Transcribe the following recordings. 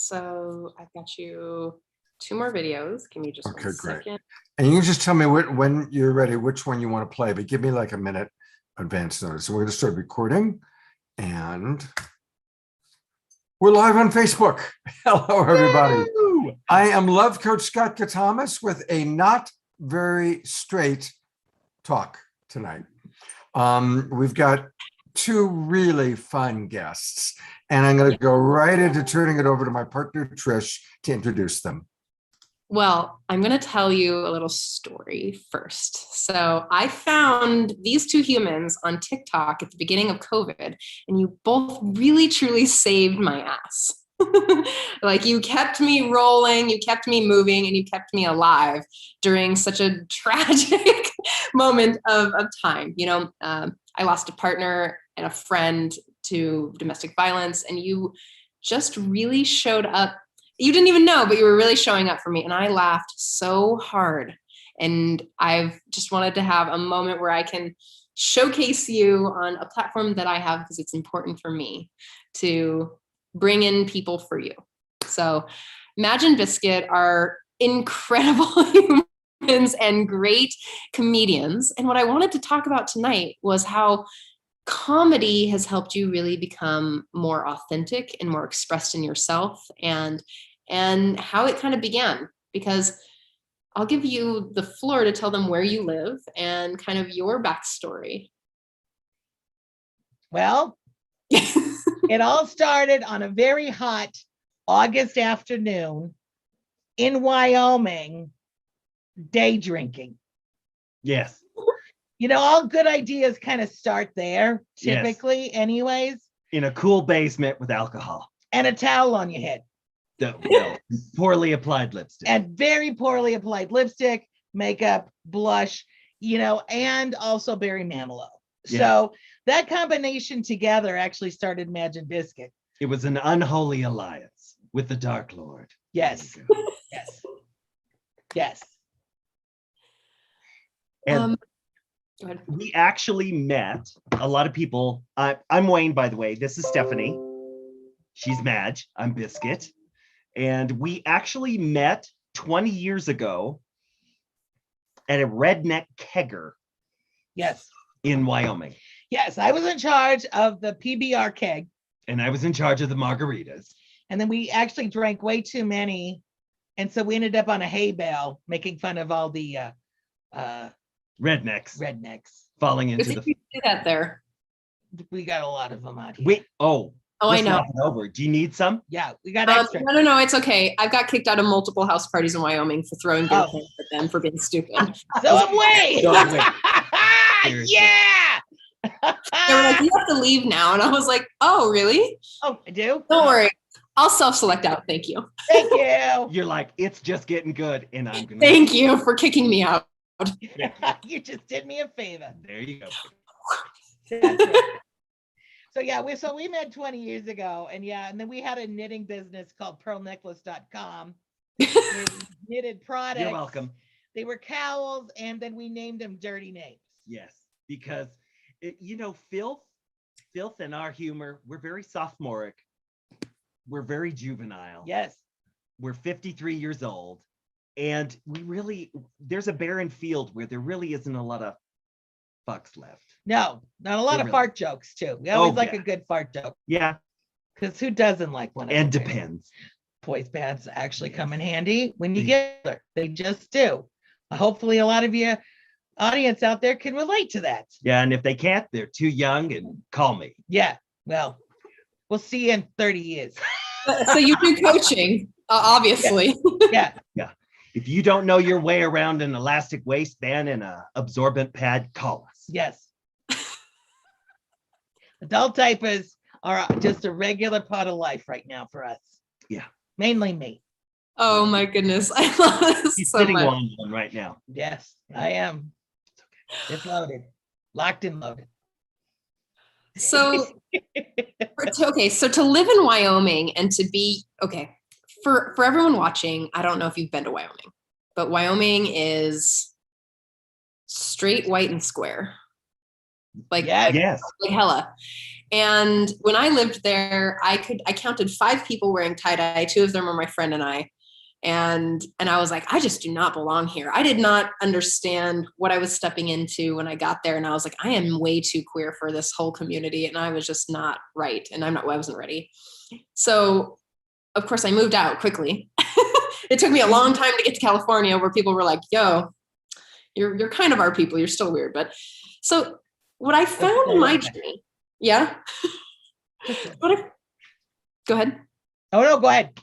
So I've got you 2 more videos. Give me just Okay, one great. second. And you can just tell me when you're ready, which one you want to play, but give me like a minute advance notice. So we're going to start recording, and we're live on Facebook. Hello, everybody. Woo! I am Love Coach Scott Catamas with a not very straight talk tonight. We've got 2 really fun guests, and I'm going to go right into turning it over to my partner, Trish, to introduce them. Well, I'm going to tell you a little story first. So I found these 2 humans on TikTok at the beginning of COVID, and you both really, truly saved my ass. Like, you kept me rolling, you kept me moving, and you kept me alive during such a tragic moment of time. You know, I lost a partner and a friend to domestic violence, and you just really showed up. You didn't even know, but you were really showing up for me. And I laughed so hard. And I've just wanted to have a moment where I can showcase you on a platform that I have, because it's important for me to bring in people for you. So Madge and Biscuit are incredible humans and great comedians. And what I wanted to talk about tonight was how comedy has helped you really become more authentic and more expressed in yourself, and how it kind of began. Because I'll give you the floor to tell them where you live and kind of your backstory. Well, it all started on a very hot August afternoon in Wyoming, day drinking. Yes. You know, all good ideas kind of start there, typically, anyways. In a cool basement with alcohol. And a towel on your head. No, poorly applied lipstick. And very poorly applied lipstick, makeup, blush, you know, and also Barry Manilow. Yeah. So that combination together actually started Madge and Biscuit. It was an unholy alliance with the Dark Lord. Yes. Yes. Yes. And Go ahead. we actually met a lot of people. I'm Wayne, by the way. This is Stephanie. She's Madge. I'm Biscuit. And we actually met 20 years ago at a redneck kegger. Yes. In Wyoming. Yes. I was in charge of the PBR keg. And I was in charge of the margaritas. And then we actually drank way too many. And so we ended up on a hay bale making fun of all the rednecks falling into Did you do that there? We got a lot of them out here. Wait, oh, I know. Over. Do you need some? Yeah, we got extra. No, it's okay. I've got kicked out of multiple house parties in Wyoming for throwing beer cans at them for being stupid. So am we. Yeah. They were like, you have to leave now. And I was like, oh, really? Oh, I do? Don't worry. I'll self-select out. Thank you. Thank you. You're like, it's just getting good. And I'm going to. Thank you for kicking me out. You just did me a favor. There you go. That's right. So yeah, we met 20 years ago, and then we had a knitting business called pearlnecklace.com. Knitted products. You're welcome. They were cowls, and then we named them dirty names. Yes, because filth and our humor, we're very sophomoric. We're very juvenile. Yes. We're 53 years old, and there's a barren field where there really isn't a lot of fucks left. No, not a lot of fart jokes too. We always like a good fart joke. Yeah. Because who doesn't like one? And depends. Boys bands actually come in handy when you get there. They just do. Hopefully a lot of you audience out there can relate to that. Yeah, and if they can't, they're too young, and call me. Yeah, well, we'll see you in 30 years. So you do coaching, obviously. Yeah. If you don't know your way around an elastic waistband and an absorbent pad, call us. Yes. Adult diapers are just a regular part of life right now for us. Yeah. Mainly me. Oh my goodness. I love this He's so sitting much. on one right now. Yes, I am. It's loaded. Locked and loaded. So, so to live in Wyoming and to be, for everyone watching, I don't know if you've been to Wyoming, but Wyoming is straight, white, and square. Like, yes. like hella. And when I lived there, I counted 5 people wearing tie-dye. 2 of them were my friend and I. And I was like, I just do not belong here. I did not understand what I was stepping into when I got there. And I was like, I am way too queer for this whole community. And I was just not right. And I wasn't ready. So of course I moved out quickly. It took me a long time to get to California where people were like, yo, you're kind of our people. You're still weird. But so what I found in my journey, yeah. Go ahead. Oh, no, go ahead.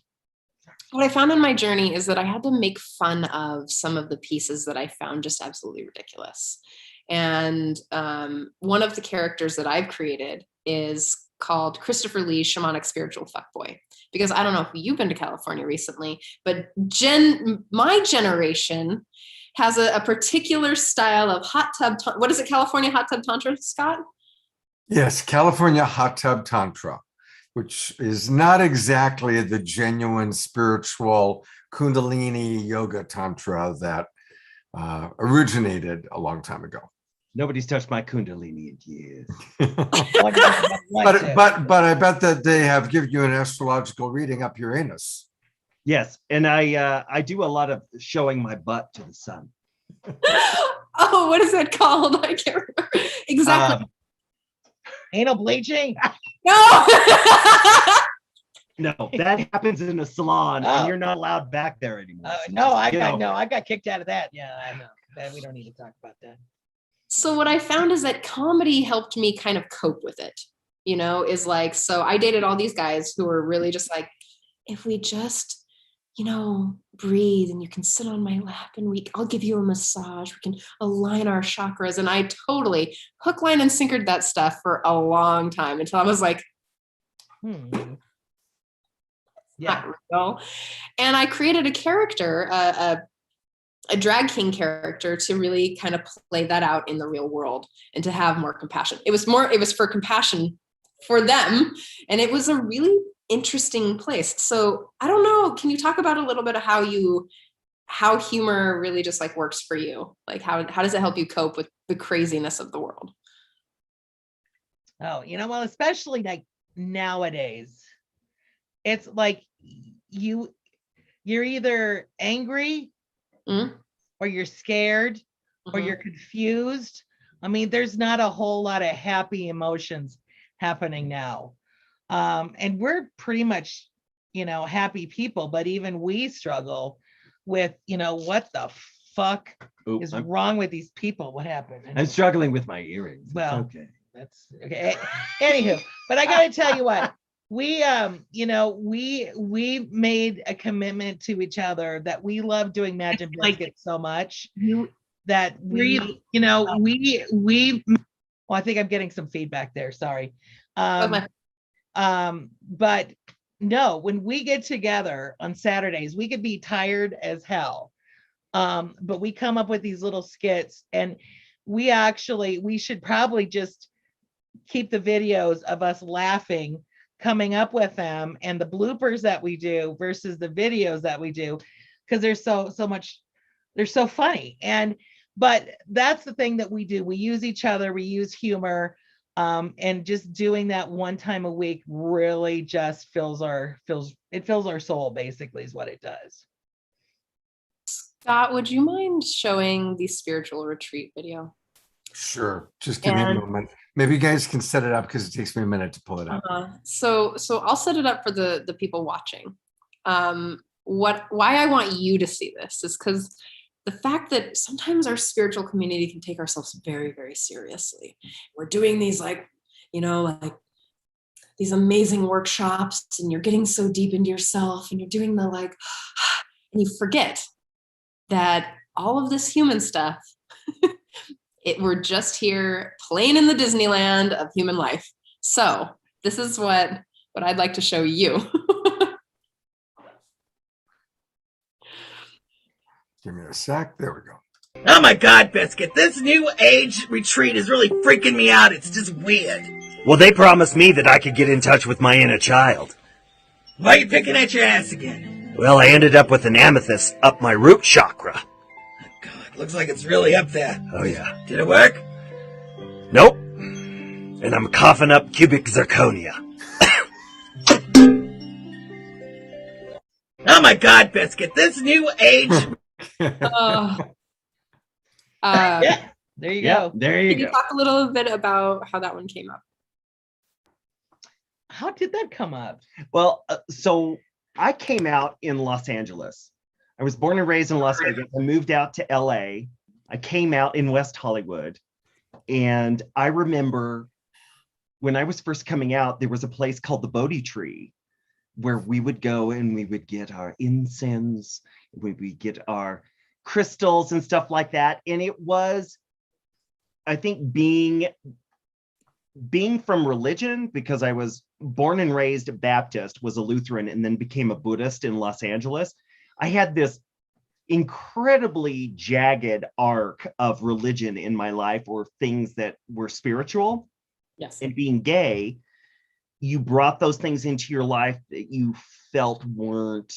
What I found in my journey is that I had to make fun of some of the pieces that I found just absolutely ridiculous. And one of the characters that I've created is called Christopher Lee's Shamanic Spiritual Fuckboy. Because I don't know if you've been to California recently, but my generation has a particular style of hot tub. What is it? California hot tub tantra, Scott? Yes, California hot tub tantra, which is not exactly the genuine spiritual Kundalini yoga tantra that originated a long time ago. Nobody's touched my Kundalini in years. but I bet that they have given you an astrological reading up your anus. Yes, and I do a lot of showing my butt to the sun. Oh, what is that called? I can't remember. Exactly. Anal bleaching? No. No, that happens in a salon, and you're not allowed back there anymore. I got kicked out of that. Yeah, I know. We don't need to talk about that. So what I found is that comedy helped me kind of cope with it, is like, so I dated all these guys who were really just like, if we just, breathe and you can sit on my lap and I'll give you a massage. We can align our chakras. And I totally hook, line, and sinkered that stuff for a long time until I was like, yeah. Not real. And I created a character, a drag king character to really kind of play that out in the real world and to have more compassion. It was for compassion for them. And it was a really interesting place. So I don't know. Can you talk about a little bit of how humor really just like works for you? Like how does it help you cope with the craziness of the world? Oh, well, especially like nowadays, it's like you're either angry or you're scared or you're confused. I mean, there's not a whole lot of happy emotions happening now. And we're pretty much, happy people, but even we struggle with, what the fuck is wrong with these people? What happened? I'm struggling with my earrings. Well, okay. That's okay. Anywho, but I got to tell you what, we made a commitment to each other that we love doing Madge and Biscuit so much that well, I think I'm getting some feedback there. Sorry. But no, when we get together on Saturdays, we could be tired as hell. But we come up with these little skits, and we should probably just keep the videos of us laughing, coming up with them, and the bloopers that we do versus the videos that we do, because they're so funny. But that's the thing that we do. We use each other, we use humor. And just doing that one time a week really just fills our soul, basically, is what it does. Scott, would you mind showing the spiritual retreat video? Sure. Just give me a moment. Maybe you guys can set it up because it takes me a minute to pull it up. So I'll set it up for the people watching. Why I want you to see this is because the fact that sometimes our spiritual community can take ourselves very, very seriously. We're doing these like these amazing workshops, and you're getting so deep into yourself, and you're doing the and you forget that all of this human stuff, we're just here playing in the Disneyland of human life. So this is what I'd like to show you. Give me a sec. There we go. Oh my God, Biscuit, this new age retreat is really freaking me out. It's just weird. Well, they promised me that I could get in touch with my inner child. Why are you picking at your ass again? Well, I ended up with an amethyst up my root chakra. Oh God, looks like it's really up there. Oh, yeah. Did it work? Nope. and I'm coughing up cubic zirconia. Oh my God, Biscuit, this new age. Uh, Yeah, there you Yeah, go. there you can you go. talk a little bit about how that one came up? How did that come up? Well, so I came out in Los Angeles. I was born and raised in Las Vegas. I moved out to LA. I came out in West Hollywood. And I remember when I was first coming out, there was a place called the Bodhi Tree where we would go and we would get our incense, we would get our crystals and stuff like that. And it was, I think, being from religion, because I was born and raised Baptist, was a Lutheran, and then became a Buddhist in Los Angeles. I had this incredibly jagged arc of religion in my life, or things that were spiritual. Yes. And being gay, you brought those things into your life that you felt weren't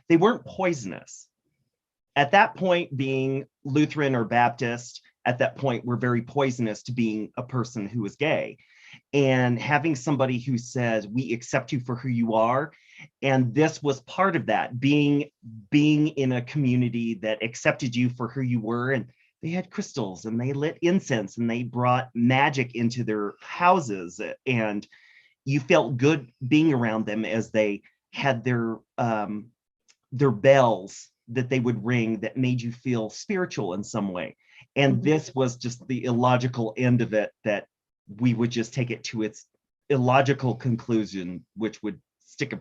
they weren't poisonous. At that point, being Lutheran or Baptist, at that point, were very poisonous to being a person who was gay. And having somebody who says, we accept you for who you are. And this was part of that, being in a community that accepted you for who you were. And they had crystals and they lit incense and they brought magic into their houses. And you felt good being around them as they had their bells that they would ring that made you feel spiritual in some way. And this was just the illogical end of it, that we would just take it to its illogical conclusion, which would stick a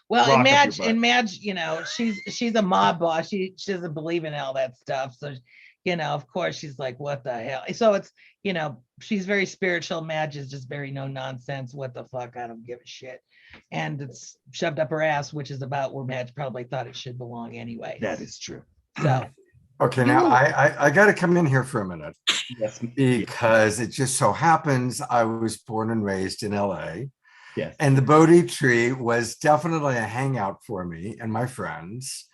Well, rock and up your butt. Madge, you know, she's a mob boss. She doesn't believe in all that stuff. So, you know, of course, she's like, what the hell? So it's, you know, she's very spiritual. Madge is just very no nonsense. What the fuck? I don't give a shit. And it's shoved up her ass, which is about where Madge probably thought it should belong anyway. That is true. So Okay, now I got to come in here for a minute, Yes. because it just so happens I was born and raised in LA. Yes. And the Bodhi Tree was definitely a hangout for me and my friends.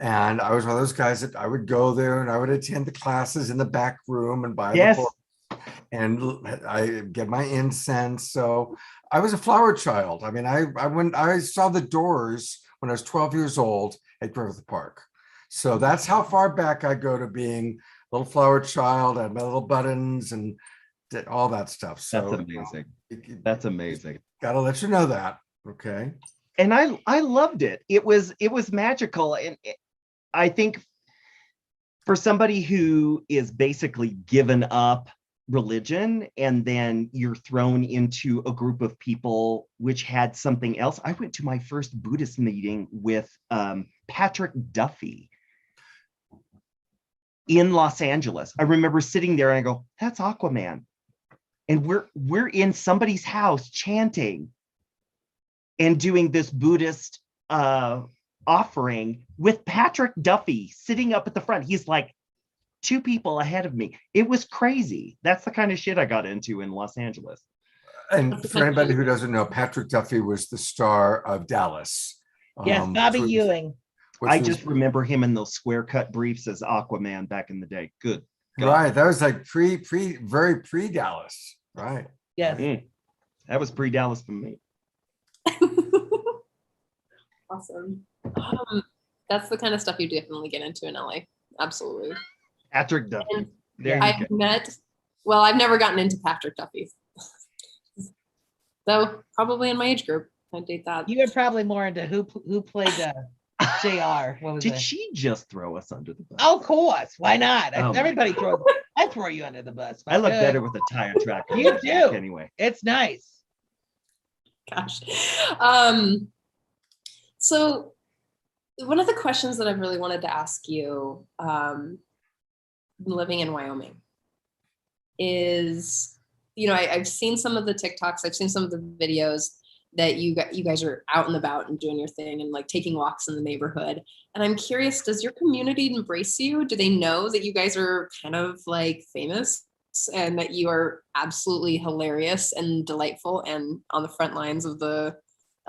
And I was one of those guys that I would go there and I would attend the classes in the back room and buy the book, and I get my incense. So I was a flower child. I mean, I saw the Doors when I was 12 years old at Griffith Park. So that's how far back I go to being a little flower child. I had my little buttons and did all that stuff. So That's amazing. That's amazing. Gotta let you know that. Okay. And I loved it. It was magical. And I think for somebody who is basically given up religion, and then you're thrown into a group of people which had something else. I went to my first Buddhist meeting with Patrick Duffy in Los Angeles. I remember sitting there and I go, that's Aquaman. And we're in somebody's house chanting and doing this Buddhist offering with Patrick Duffy sitting up at the front. He's like 2 people ahead of me. It was crazy. That's the kind of shit I got into in Los Angeles. And for anybody who doesn't know, Patrick Duffy was the star of Dallas. yes, Bobby Ewing. I just remember him in those square cut briefs as Aquaman back in the day. Good. God. Right. That was like very pre Dallas. Right. Yes. That was pre Dallas for me. Awesome. That's the kind of stuff you definitely get into in LA. Absolutely. Patrick Duffy. There I've never gotten into Patrick Duffy. Though probably in my age group, I'd date that. You were probably more into who played JR. What was Did it? she just throw us under the bus? Oh, of course. Why not? Oh my Everybody throws. I throw you under the bus. I look better with a tire track. You do. Anyway. It's nice. Gosh. So one of the questions that I've really wanted to ask you, living in Wyoming, is, you know, I've seen some of the TikToks, I've seen some of the videos that you guys are out and about and doing your thing and like taking walks in the neighborhood. And I'm curious, does your community embrace you? Do they know that you guys are kind of like famous and that you are absolutely hilarious and delightful and on the front lines of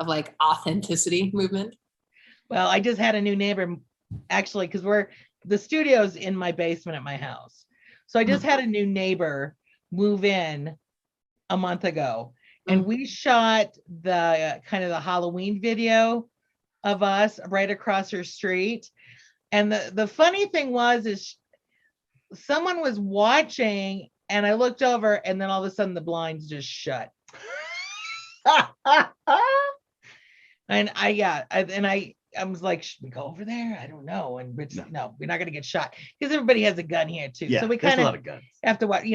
like authenticity movement? Well, I just had a new neighbor, actually, because the studio's in my basement at my house. So I just had a new neighbor move in a month ago, and we shot the kind of the Halloween video of us right across her street. And the funny thing is someone was watching, and I looked over, and then all of a sudden the blinds just shut. And I was like, should we go over there? I don't know. And Rich, no, we're not going to get shot because everybody has a gun here too. Yeah, so we there's kind a lot of guns. have to watch.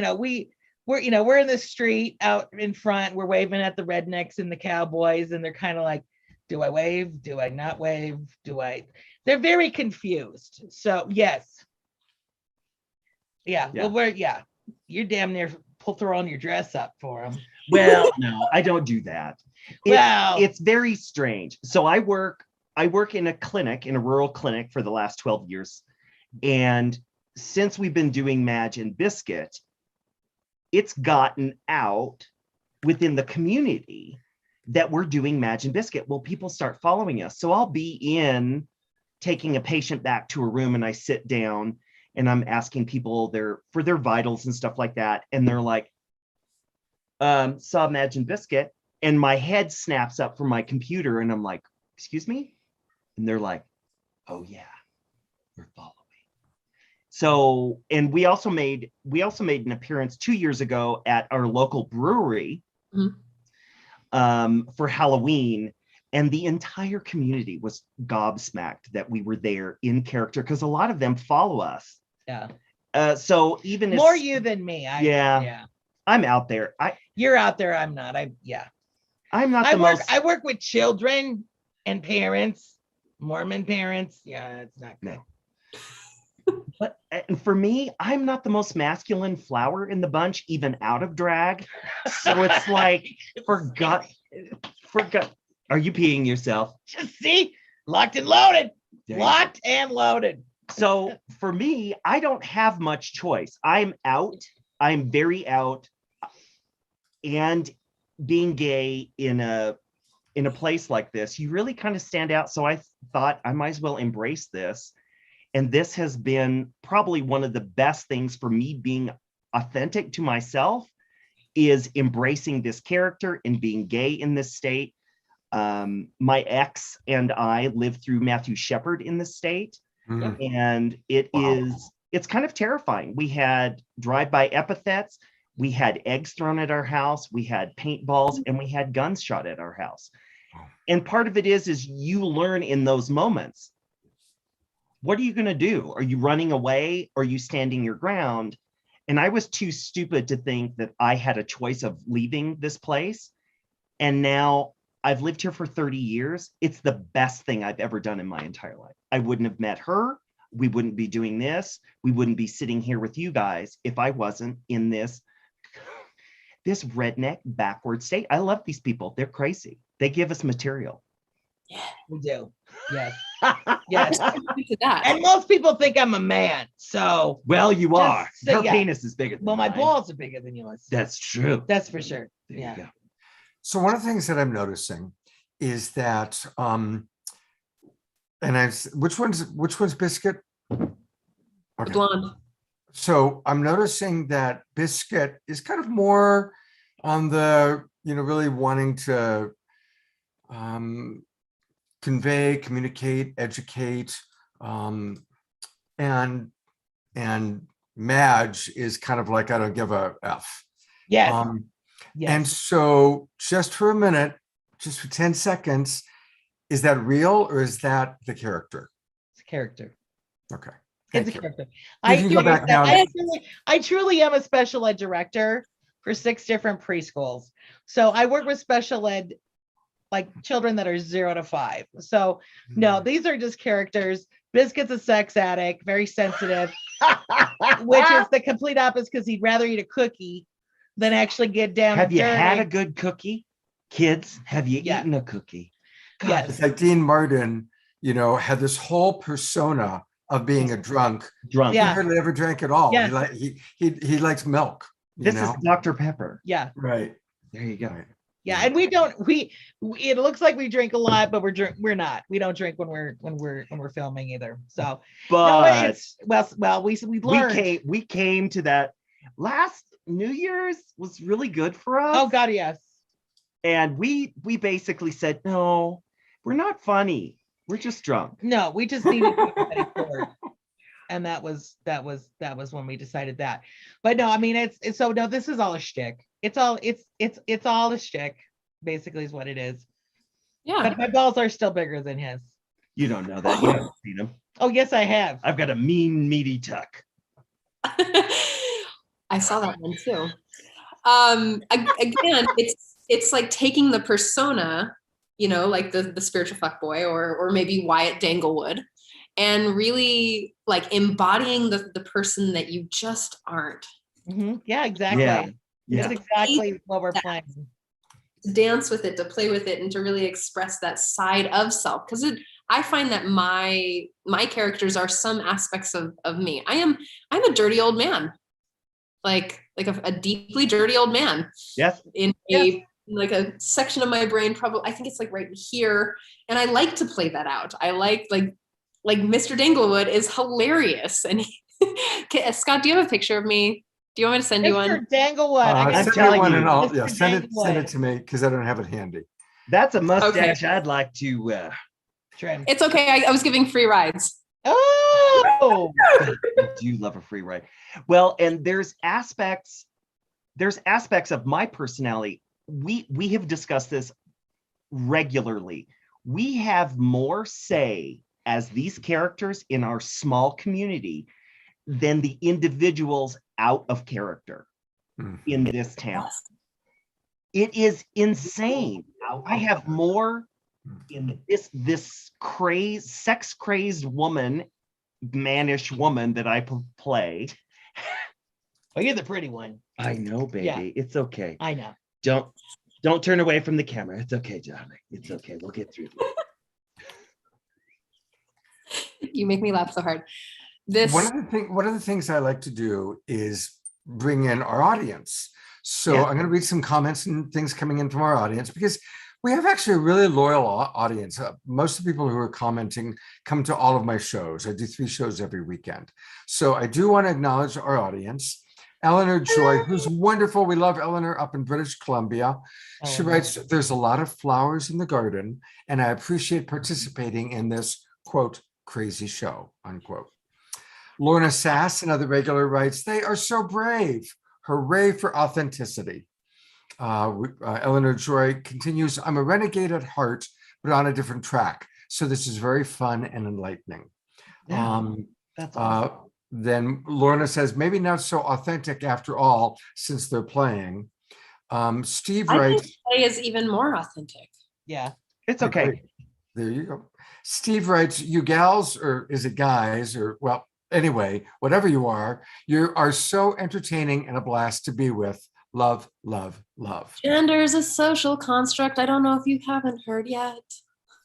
We're in the street out in front. We're waving at the rednecks and the cowboys, and they're kind of like, do I wave? Do I not wave? They're very confused. So yes. Yeah. Well, you're damn near throw on your dress up for them. Well, no, I don't do that. It's very strange. So I work in a rural clinic for the last 12 years. And since we've been doing Madge and Biscuit, it's gotten out within the community that we're doing Madge and Biscuit. Well, people start following us. So I'll be taking a patient back to a room, and I sit down and I'm asking people for their vitals and stuff like that. And they're like, saw Madge and Biscuit. And my head snaps up from my computer, and I'm like, excuse me? And they're like, oh yeah, we're following. So, and we also made an appearance 2 years ago at our local brewery for Halloween. And the entire community was gobsmacked that we were there in character, because a lot of them follow us. Yeah. So even more you than me. I'm out there. You're out there. I'm not. I'm not I work with children and parents, Mormon parents. Yeah, it's not good. No. But for me, I'm not the most masculine flower in the bunch, even out of drag. So it's like, for God. Are you peeing yourself? Just see, locked and loaded. Locked and loaded. So for me, I don't have much choice. I'm out. I'm very out. And being gay in a place like this, you really kind of stand out. So I thought I might as well embrace this. And this has been probably one of the best things for me being authentic to myself, is embracing this character and being gay in this state. My ex and I lived through Matthew Shepard in the state. And it's kind of terrifying. We had drive-by epithets. We had eggs thrown at our house. We had paintballs, and we had guns shot at our house. And part of it is you learn in those moments. What are you going to do? Are you running away? Or are you standing your ground? And I was too stupid to think that I had a choice of leaving this place. And now I've lived here for 30 years. It's the best thing I've ever done in my entire life. I wouldn't have met her. We wouldn't be doing this. We wouldn't be sitting here with you guys if I wasn't in this redneck backward state. I love these people. They're crazy. They give us material. Yeah, we do. Yes. Yes. That. And most people think I'm a man. So well, you are. So, Her penis is bigger than my mine. balls are bigger than yours. That's true. That's for sure. There you go. So one of the things that I'm noticing is that, which one's Biscuit? Okay. Blonde. So I'm noticing that Biscuit is kind of more on the, really wanting to convey, communicate, educate, and Madge is kind of like, I don't give a F. Yes. Yes. And so just for a minute, just for 10 seconds, is that real or is that the character? It's a character. Okay. It's a character. I truly am a special ed director for 6 different preschools. So I work with special ed, like children that are 0 to 5. So no, these are just characters. Biscuit's a sex addict, very sensitive, which is the complete opposite, because he'd rather eat a cookie than actually get down. Have you had a good cookie? Kids, have you eaten a cookie? God, yes. It's like Dean Martin, had this whole persona of being a drunk. He hardly ever drank at all. Yes. He likes milk. This is Dr. Pepper. Yeah. Right. There you go. Right. Yeah, and we don't. It looks like we drink a lot, but we're not. We don't drink when we're filming either. So, But we learned. we came to that last New Year's was really good for us. Oh God, yes. And we basically said, no, we're not funny. We're just drunk. No, we just needed to be ready for it. And that was when we decided that. But no, I mean it's so no, this is all a shtick. It's all a shtick, basically is what it is. Yeah. But my balls are still bigger than his. You don't know that. You haven't seen him. Oh yes, I have. I've got a mean, meaty tuck. I saw that one too. Again, it's like taking the persona, like the spiritual fuckboy or maybe Wyatt Danglewood, and really like embodying the person that you just aren't. Mm-hmm. Yeah, exactly. Yeah. That's exactly what we're playing. To dance with it, to play with it, and to really express that side of self. Because I find that my characters are some aspects of me. I'm a dirty old man, like a deeply dirty old man. Yes. In like a section of my brain, probably I think it's like right here, and I like to play that out. I like Mr. Danglewood is hilarious, and Scott, do you have a picture of me? Do you want me to send you one? Mr. Danglewood. telling one you, and I'll Mr. send Danglewood. it to me because I don't have it handy. That's a mustache I'd like to Trim. It's okay. I was giving free rides. Oh, I do love a free ride. Well, and there's aspects of my personality. We have discussed this regularly. We have more say as these characters in our small community than the individuals out of character in this town. It is insane. I have more in this sex crazed woman, mannish woman that I play. oh, you're the pretty one. I know, baby. Yeah. It's okay. I know. Don't turn away from the camera. It's okay, darling. It's okay. We'll get through this. You make me laugh so hard. One of the things I like to do is bring in our audience. So Yeah. I'm going to read some comments and things coming in from our audience because we have actually a really loyal audience. Most of the people who are commenting come to all of my shows. I do 3 shows every weekend. So I do want to acknowledge our audience. Eleanor Joy, who's wonderful. We love Eleanor up in British Columbia. She writes, there's a lot of flowers in the garden, and I appreciate participating in this, quote, crazy show, unquote. Lorna Sass, another regular, writes, they are so brave. Hooray for authenticity. Eleanor Joy continues, I'm a renegade at heart, but on a different track. So this is very fun and enlightening. Yeah, that's awesome. Then Lorna says, maybe not so authentic after all, since they're playing. Steve I writes, think play is even more authentic. Yeah. It's okay. There you go. Steve writes, you gals, or is it guys, or well, anyway, whatever you are so entertaining and a blast to be with. Love, love, love. Gender is a social construct. I don't know if you haven't heard yet.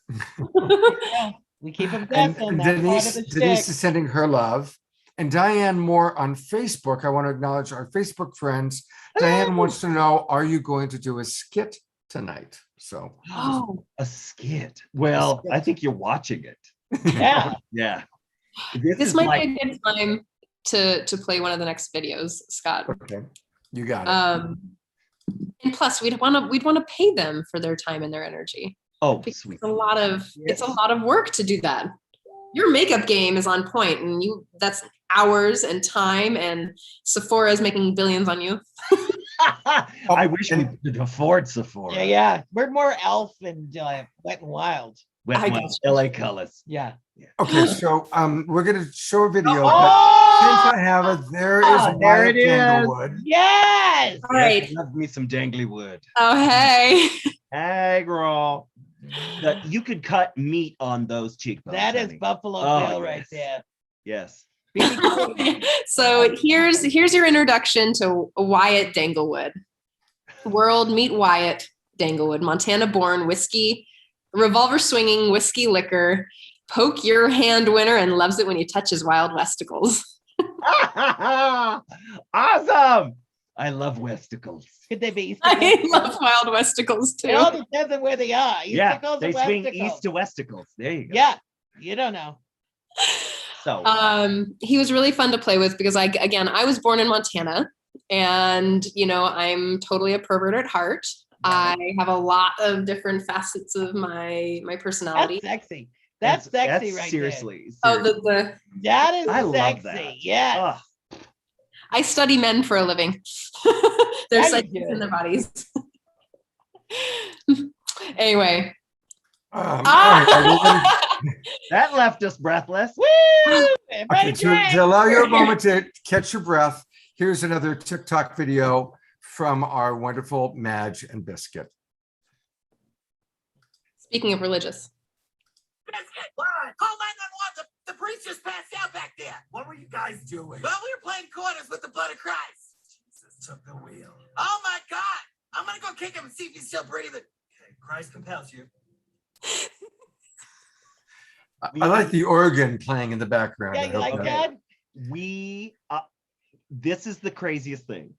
Yeah. We keep them guessing. And That's part Denise, of the Denise shtick. is sending her love. And Diane Moore on Facebook, I want to acknowledge our Facebook friends. Diane wants to know, are you going to do a skit tonight? So, Oh, A skit. Well, I think you're watching it. Yeah. Yeah. this might be a good time to play one of the next videos, Scott. okay, you got it. And plus, we'd want to pay them for their time and their energy. Oh, Because sweet. it's a lot of work to do that. Your makeup game is on point, and that's hours and time, and Sephora is making billions on you. I wish we could afford Sephora. Yeah. We're more elf and wet and wild. With I my guess. LA colors. Yeah. Okay, so we're going to show a video. But Oh! since I have it, there is Oh, there Wyatt it is. Danglewood. Yes. All right. Yes, love me some dangly wood. Oh, hey. Hey, girl. You could cut meat on those cheekbones. That is honey. Buffalo Oh, Bill right yes. there. Yes. So here's your introduction to Wyatt Danglewood. World, meet Wyatt Danglewood, Montana-born, whiskey, revolver swinging, whiskey liquor, poke your hand winner, and loves it when you touch his wild westicles. Awesome. I love Westicles. Could they be? I love Wild Westicles too. It all depends on where they are. Yeah, Easticles they or swing Westicles? east to Westicles. There you go. Yeah, you don't know. So He was really fun to play with because I was born in Montana, and I'm totally a pervert at heart. I have a lot of different facets of my personality. That's sexy. That's sexy, right seriously, there. Oh, the That is I sexy. love that. Yes. Ugh. I study men for a living. They're Yeah, you psychics do. in their bodies. Anyway. All right, are we gonna- That left us breathless. Woo! Okay, to allow you a moment to catch your breath, here's another TikTok video from our wonderful Madge and Biscuit. Speaking of religious. Biscuit, what? Call 911. The priest just passed out back there. What were you guys doing? Well, we were playing quarters with the blood of Christ. Jesus took the wheel. Oh my God. I'm going to go kick him and see if he's still breathing. Okay, Christ compels you. I like the organ playing in the background. Yeah, I you hope like that? We this is the craziest thing.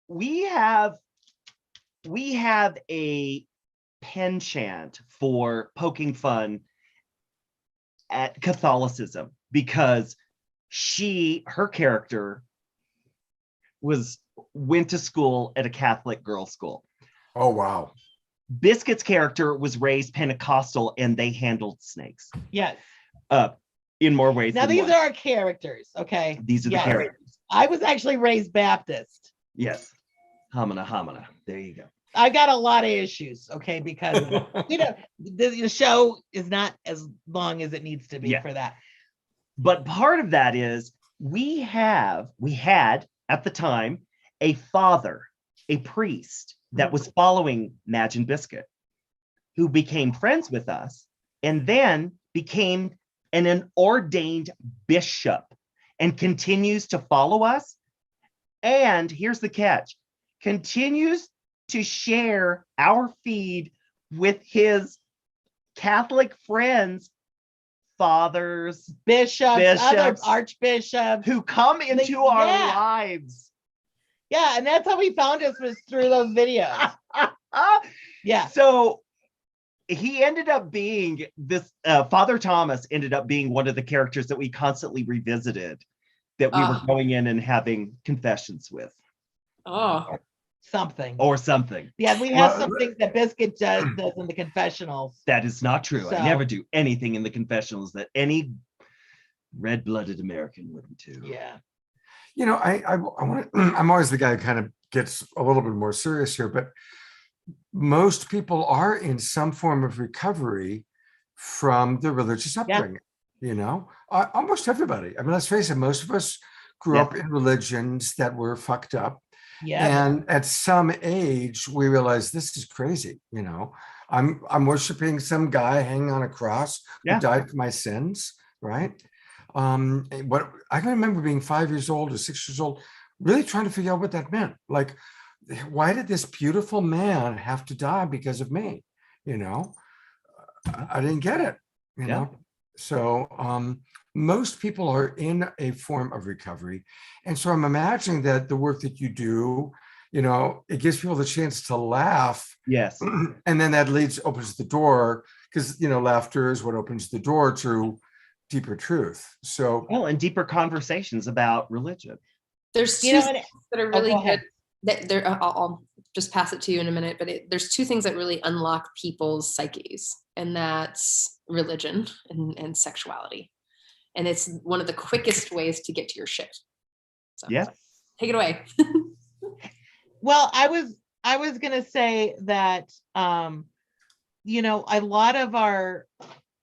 We have a penchant for poking fun at Catholicism because her character went to school at a Catholic girls' school. Oh, wow. Biscuit's character was raised Pentecostal and they handled snakes. Yes. In more ways Now than these one. are our characters, okay? These are the characters. I was actually raised Baptist. Yes. Homina. There you go. I got a lot of issues, okay, because the show is not as long as it needs to be for that. But part of that is we had at the time a father, a priest that was following Madge and Biscuit, who became friends with us and then became an ordained bishop and continues to follow us. And here's the catch, continues to share our feed with his Catholic friends, fathers, bishops, other archbishops who come into our lives. Yeah, and that's how he found us, was through those videos. Yeah. So he ended up being this, Father Thomas ended up being one of the characters that we constantly revisited, that we were going in and having confessions with. Oh. Something. Or something. Yeah, we have some things that Biscuit does in the confessionals. That is not true. So, I never do anything in the confessionals that any red-blooded American wouldn't do. Yeah. I want to, I'm always the guy who kind of gets a little bit more serious here, but most people are in some form of recovery from the religious upbringing, almost everybody. I mean, let's face it, most of us grew up in religions that were fucked up. Yeah. And at some age, we realize this is crazy. I'm worshiping some guy hanging on a cross who died for my sins, right? What I can remember being 5 years old or 6 years old, really trying to figure out what that meant. Like, why did this beautiful man have to die because of me? I didn't get it. So most people are in a form of recovery, and so I'm imagining that the work that you do, it gives people the chance to laugh. Yes, and then that opens the door, because laughter is what opens the door to deeper truth. So and deeper conversations about religion. There's two things that are really good. I'll just pass it to you in a minute, but there's two things that really unlock people's psyches, and that's religion and sexuality. And it's one of the quickest ways to get to your shit. So, take it away. Well, I was gonna say that a lot of our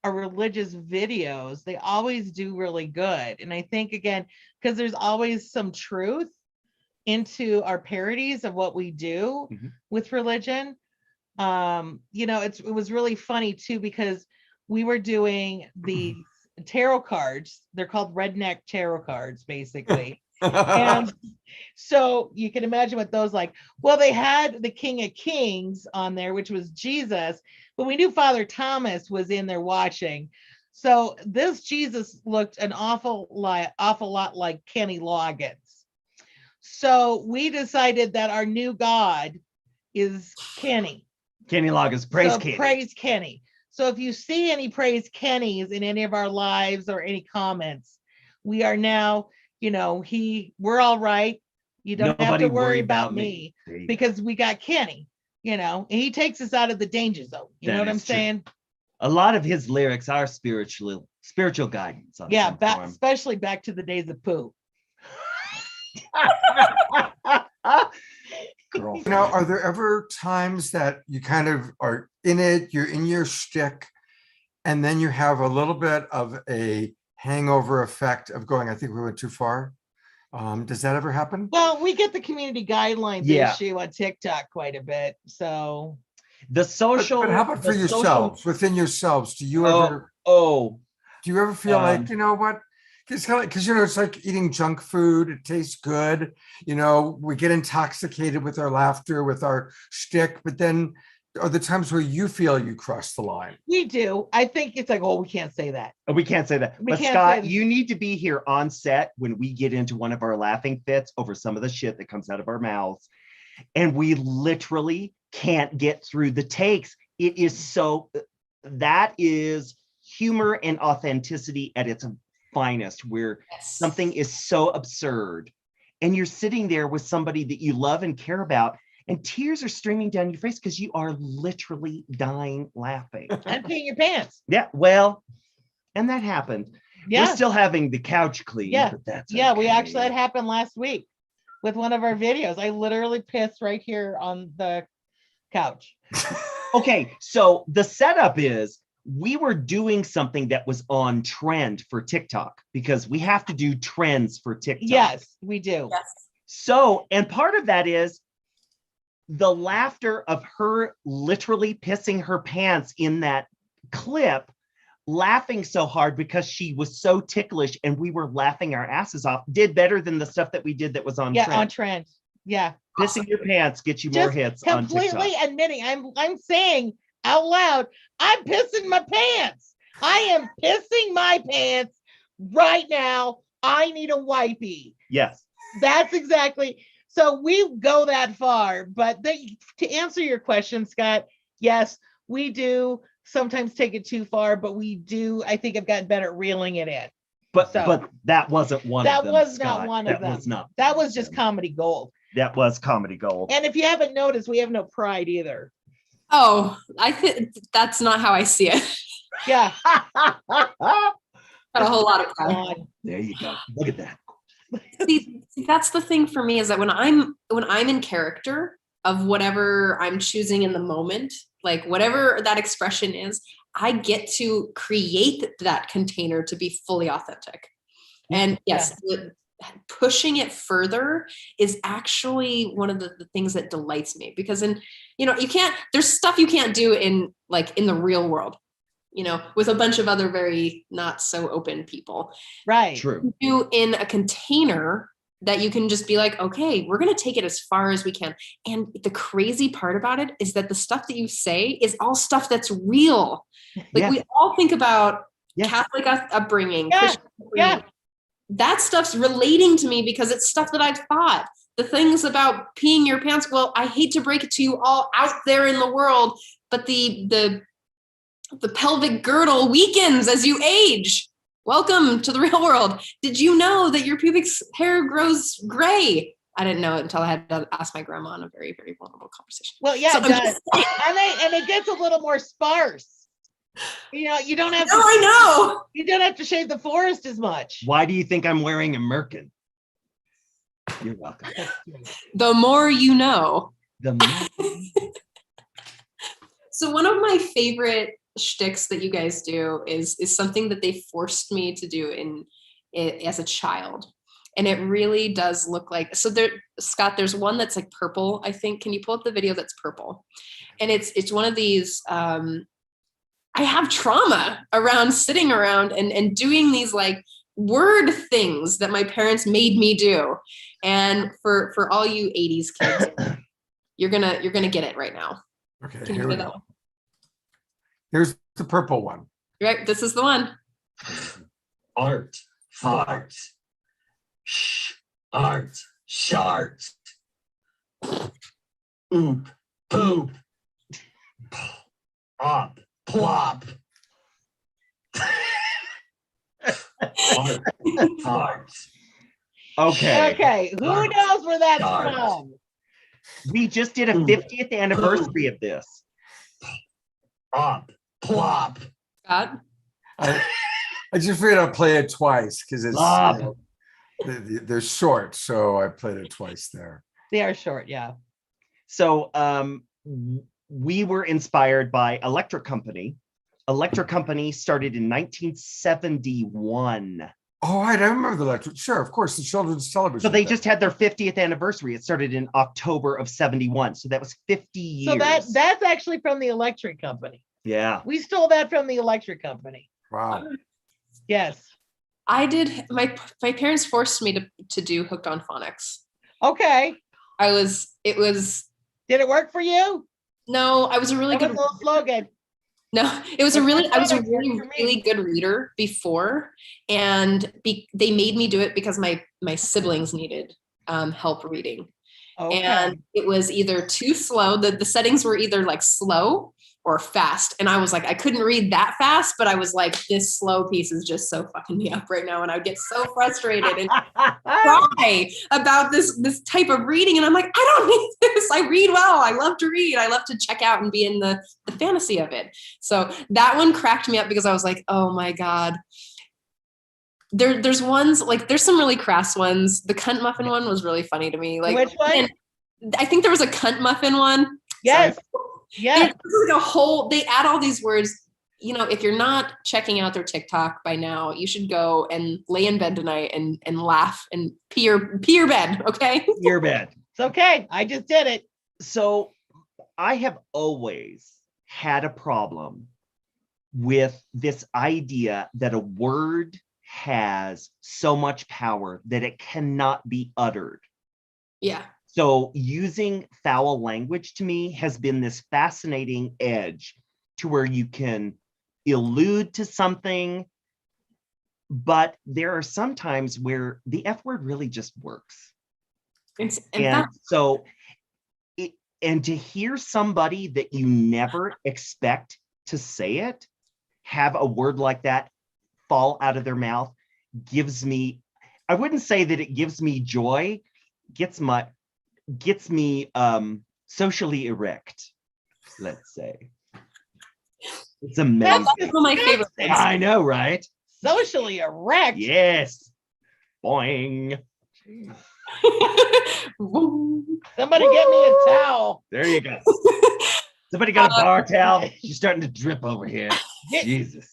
religious videos, they always do really good. And I think, again, because there's always some truth into our parodies of what we do with religion. It was really funny too, because we were doing the tarot cards. They're called redneck tarot cards, basically. And so you can imagine what those like. Well, they had the King of Kings on there, which was Jesus, but we knew Father Thomas was in there watching. So this Jesus looked an awful lot like Kenny Loggins. So we decided that our new god is Kenny. Kenny Loggins, praise So Kenny. praise Kenny. So if you see any praise Kennys in any of our lives or any comments, we are now, we're all right. You don't have Nobody to worry worry about about me There you go. because we got Kenny, and he takes us out of the danger zone. You know That what I'm is true. saying? A lot of his lyrics are spiritual guidance. On Yeah, some form. especially back to the days of poo. Now, are there ever times that you kind of are in it, you're in your shtick, and then you have a little bit of a hangover effect of going, I think we went too far? Does that ever happen? Well, we get the community guidelines Yeah. issue on TikTok quite a bit. So The social. But how about for the yourselves, within yourselves? Do you ever Oh, feel like, you know what? It's kind of because it's like eating junk food. It tastes good. We get intoxicated with our laughter, with our shtick, but then are the times where you feel you cross the line? we do. I think it's like, oh, we can't say that. we can't say that. We But can't Scott, say that. you need to be here on set when we get into one of our laughing fits over some of the shit that comes out of our mouths. And we literally can't get through the takes. It is that is humor and authenticity at its finest, where something is so absurd and you're sitting there with somebody that you love and care about, and tears are streaming down your face because you are literally dying laughing. And peeing your pants. Yeah, well, and that happened. Yeah. We're still having the couch clean, Yeah. but that's Yeah, we okay. actually, that happened last week with one of our videos. I literally pissed right here on the couch. Okay, so the setup is we were doing something that was on trend for TikTok because we have to do trends for TikTok. Yes, we do. Yes. So, and part of that is the laughter of her literally pissing her pants in that clip, laughing so hard because she was so ticklish and we were laughing our asses off, did better than the stuff that we did that was on trend. On trend. Yeah. Pissing your pants gets you more hits on TikTok. Completely admitting, I'm saying out loud, I'm pissing my pants. I am pissing my pants right now. I need a wipey. Yes. That's exactly. So we go that far, but to answer your question, Scott, yes, we do sometimes take it too far, but we do. I think I've gotten better at reeling it in. But that wasn't one of them. That was Scott. not one of them. That was not. That was just comedy gold. That was comedy gold. And if you haven't noticed, we have no pride either. Oh, I think that's not how I see it. Yeah. Got a whole lot of pride. There you go. Look at that. See, that's the thing for me, is that when I'm in character of whatever I'm choosing in the moment, like whatever that expression is, I get to create that container to be fully authentic. And yes, pushing it further is actually one of the things that delights me, because there's stuff you can't do in the real world, with a bunch of other very not so open people. Right. True. You in a container that you can just be like, okay, we're going to take it as far as we can. And the crazy part about it is that the stuff that you say is all stuff that's real. We all think about Catholic upbringing, Christian upbringing. That stuff's relating to me because it's stuff that I've thought. The things about peeing your pants, well, I hate to break it to you all out there in the world, but the pelvic girdle weakens as you age. Welcome to the real world. Did you know that your pubic hair grows gray? I didn't know it until I had to ask my grandma in a very, very vulnerable conversation. Well, yeah, it does. And it gets a little more sparse. You don't have to. I know. You don't have to shave the forest as much. Why do you think I'm wearing a merkin? You're welcome. The more you know. So one of my favorite shticks that you guys do is something that they forced me to do as a child. And it really does look like, so there, Scott, there's one that's like purple, I think. Can you pull up the video that's purple? And it's one of these, I have trauma around sitting around and doing these like word things that my parents made me do. And for all you 80s kids, you're gonna get it right now. Okay, Can you hear that one? Here's the purple one. Right, this is the one. Art, fart. Shh, art, Sharks. Oop. Poop. Up. Plop. Hearts. Okay. Okay, who knows where that's Sharks. from? We just did a 50th anniversary of this. Up. Plop. Scott? I just figured I'd play it twice because it's Plop. they're short, so I played it twice there. They are short, yeah. So we were inspired by Electric Company. Electric Company started in 1971. Oh, I remember the electric. Sure, of course, the children's television. So they thing. just had their 50th anniversary. It started in October of 71. So that was 50 years. So that's actually from the Electric Company. Yeah. We stole that from the Electric Company. Wow. Yes. I did. My parents forced me to do Hooked on Phonics. Okay. It was Did it work for you? no. I was a really That was good. a little slogan. No, it was a really. I was a Phonics really worked for me. really good reader before, and they made me do it because my siblings needed help reading. Okay. And it was either too slow. The settings were either like slow or fast. And I was like, I couldn't read that fast, but I was like, this slow piece is just so fucking me up right now. And I would get so frustrated and cry about this type of reading. And I'm like, I don't need this. I read well. I love to read. I love to check out and be in the fantasy of it. So that one cracked me up because I was like, oh my God. There's ones like there's some really crass ones. The cunt muffin one was really funny to me. Like which one? I think there was a cunt muffin one. Yes. Sorry. Yes. There's like a whole. They add all these words. You know, if you're not checking out their TikTok by now, you should go and lay in bed tonight and laugh and pee your bed. Okay. Your bed. It's okay. I just did it. So I have always had a problem with this idea that a word has so much power that it cannot be uttered. Yeah. So using foul language to me has been this fascinating edge to where you can allude to something, but there are some times where the F word really just works. And so to hear somebody that you never expect to say it, have a word like that fall out of their mouth gives me, I wouldn't say that it gives me joy, gets me socially erect, let's say. It's amazing. That's one of my favorite things. I know, right? Socially erect. Yes. Boing. Somebody get me a towel. There you go. Somebody got a bar towel. She's starting to drip over here. Jesus.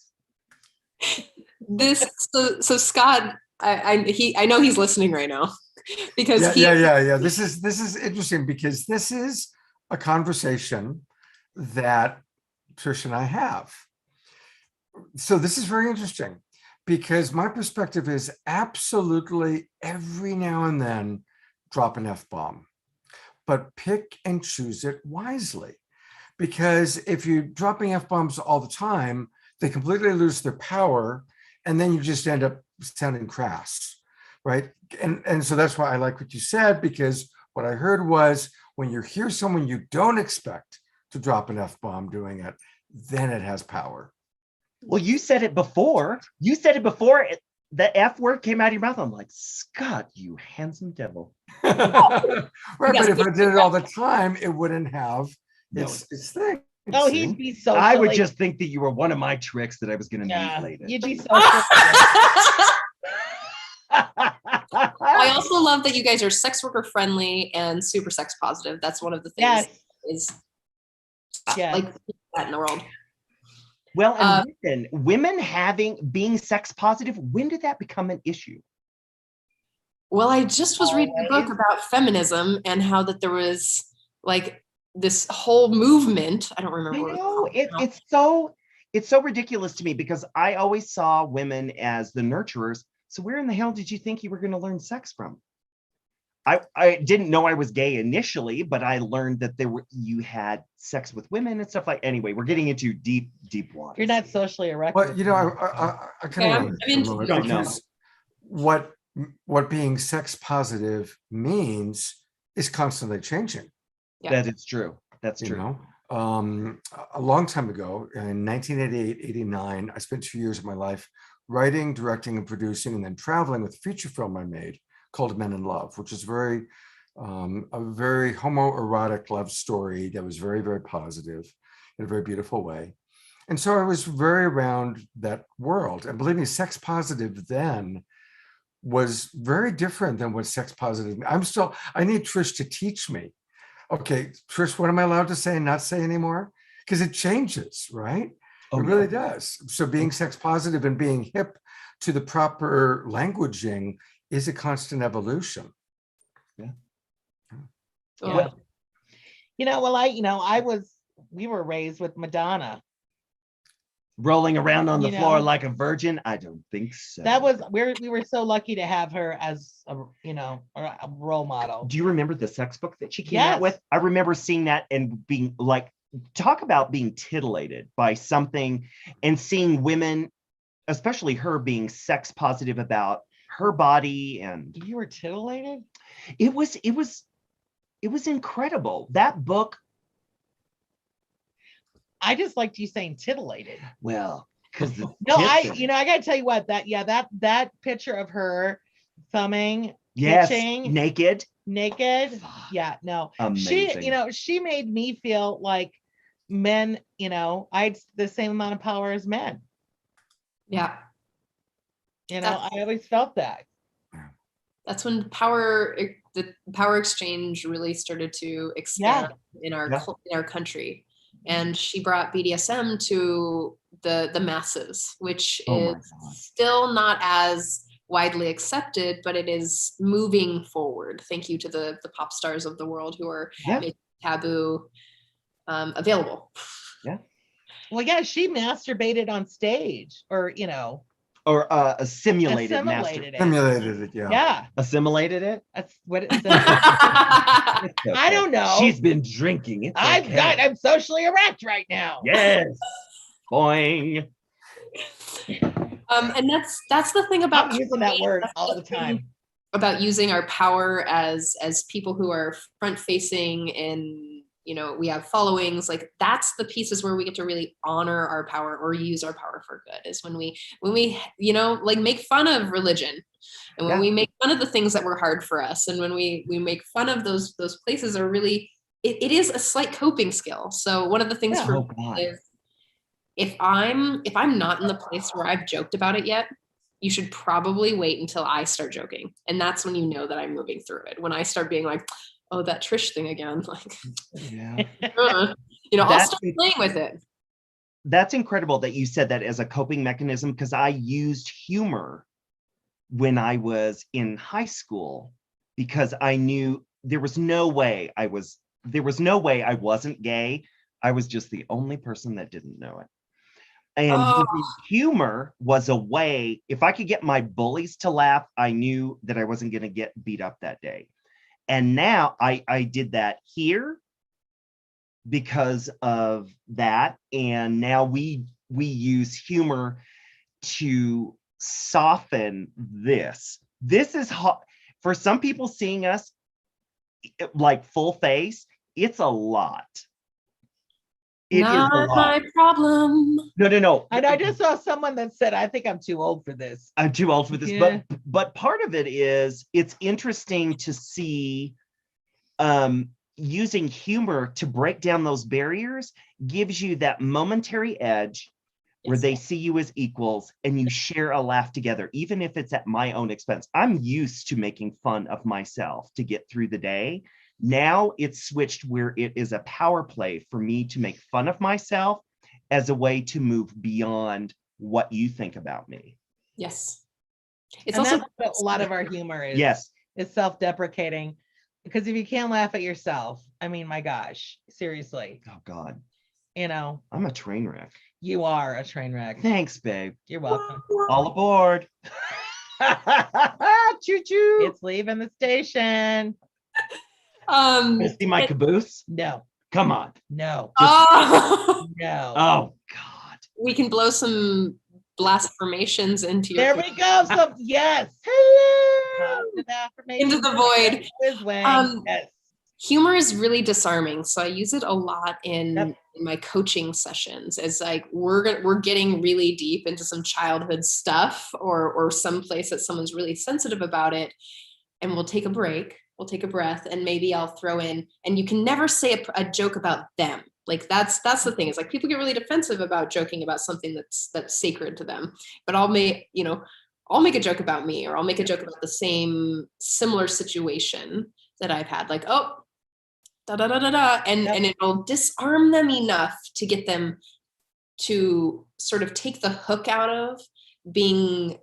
So Scott, I know he's listening right now because yeah. This is interesting because this is a conversation that Trisha and I have. So this is very interesting because my perspective is absolutely every now and then drop an F-bomb, but pick and choose it wisely. Because if you're dropping F-bombs all the time, they completely lose their power and then you just end up sounding crass, right? And so that's why I like what you said, because what I heard was when you hear someone you don't expect to drop an F-bomb doing it, then it has power. Well, you said it before. The F word came out of your mouth. I'm like, Scott, you handsome devil. Right, but if I did it all the time, it wouldn't have its thing. Oh, he'd be so. I would just think that you were one of my tricks that I was going to need later. You'd be so. I also love that you guys are sex worker friendly and super sex positive. That's one of the things like that in the world. Well, and women being sex positive, when did that become an issue? Well, I just was reading a book about feminism and how that there was like this whole movement. I don't remember. I know it's so ridiculous to me because I always saw women as the nurturers. So where in the hell did you think you were going to learn sex from? I didn't know I was gay initially, but I learned that you had sex with women and stuff like. Anyway, we're getting into deep water. You're not socially erect. Well, I kind of don't know. what what being sex positive means is constantly changing. Yeah. That is true. That's You true. know, a long time ago in 1988, 89, I spent 2 years of my life writing, directing, and producing, and then traveling with a feature film I made called Men in Love, which is a very homoerotic love story that was very, very positive in a very beautiful way. And so I was very around that world. And believe me, sex positive then was very different than what sex positive. I need Trish to teach me. Okay, Trish, what am I allowed to say and not say anymore? Because it changes, right? Oh, It really yeah. does. So being sex positive and being hip to the proper languaging is a constant evolution. Yeah. Yeah. We were raised with Madonna. Rolling around on the You floor know. like a virgin? I don't think so. We were so lucky to have her as a role model. Do you remember the sex book that she came Yes. out with? I remember seeing that and being like, talk about being titillated by something and seeing women, especially her, being sex positive about her body. And You were titillated? it was incredible. That book, I just liked you saying titillated. well, because No, I gotta tell you what, that picture of her thumbing, yes, pitching, naked. yeah, no. Amazing. She made me feel like men, I had the same amount of power as men. Yeah. I always felt that. That's when the power exchange really started to expand in our country. And she brought BDSM to the masses, which is still not as widely accepted, but it is moving forward. Thank you to the pop stars of the world who are making taboo available. Yeah. Well, yeah, she masturbated on stage, or Or assimilated it. Simulated it, yeah. Yeah. Assimilated it? That's what it says. Okay. I don't know. She's been drinking. It's okay. I'm socially erect right now. Yes. Boing. And that's the thing about I'm using that word all the time. About using our power as people who are front facing and we have followings. Like, that's the pieces where we get to really honor our power or use our power for good, is when we like make fun of religion, and when we make fun of the things that were hard for us, and when we make fun of those places are really it is a slight coping skill. So one of the things for me is, if I'm not in the place where I've joked about it yet, you should probably wait until I start joking. And that's when you know that I'm moving through it. When I start being like, oh, that Trish thing again. Like, I'll start playing with it. That's incredible that you said that as a coping mechanism, because I used humor when I was in high school, because I knew there was no way I wasn't gay. I was just the only person that didn't know it. And using humor was a way, if I could get my bullies to laugh, I knew that I wasn't going to get beat up that day. And now I did that here because of that. And now we use humor to soften this. This is hot for some people. Seeing us like full face, it's a lot. It Not is a lot. my problem. No. And I just saw someone that said, I think I'm too old for this. I'm too old for this. Yeah. But part of it is, it's interesting to see using humor to break down those barriers gives you that momentary edge where they see you as equals and you share a laugh together, even if it's at my own expense. I'm used to making fun of myself to get through the day. Now it's switched where it is a power play for me to make fun of myself as a way to move beyond what you think about me. Yes. It's also what a lot of our humor is. Yes. It's self-deprecating. Because if you can't laugh at yourself, I mean, my gosh, seriously. Oh God. I'm a train wreck. You are a train wreck. Thanks, babe. You're welcome. All aboard. Choo choo. It's leaving the station. See my caboose? No. Come on. No. Oh. No. Oh God. We can blow some blast formations into your. There we go. So yes. Hello. positive affirmation. Into the void. Whiz wang. Yes. Humor is really disarming, so I use it a lot in Yep. my coaching sessions. As like we're getting really deep into some childhood stuff, or some place that someone's really sensitive about it, and we'll take a break, we'll take a breath, and maybe I'll throw in. And you can never say a joke about them. Like that's the thing. Is like people get really defensive about joking about something that's sacred to them. But I'll make a joke about me, or I'll make a joke about the similar situation that I've had. Like, oh, da da da da da, and it'll disarm them enough to get them to sort of take the hook out of being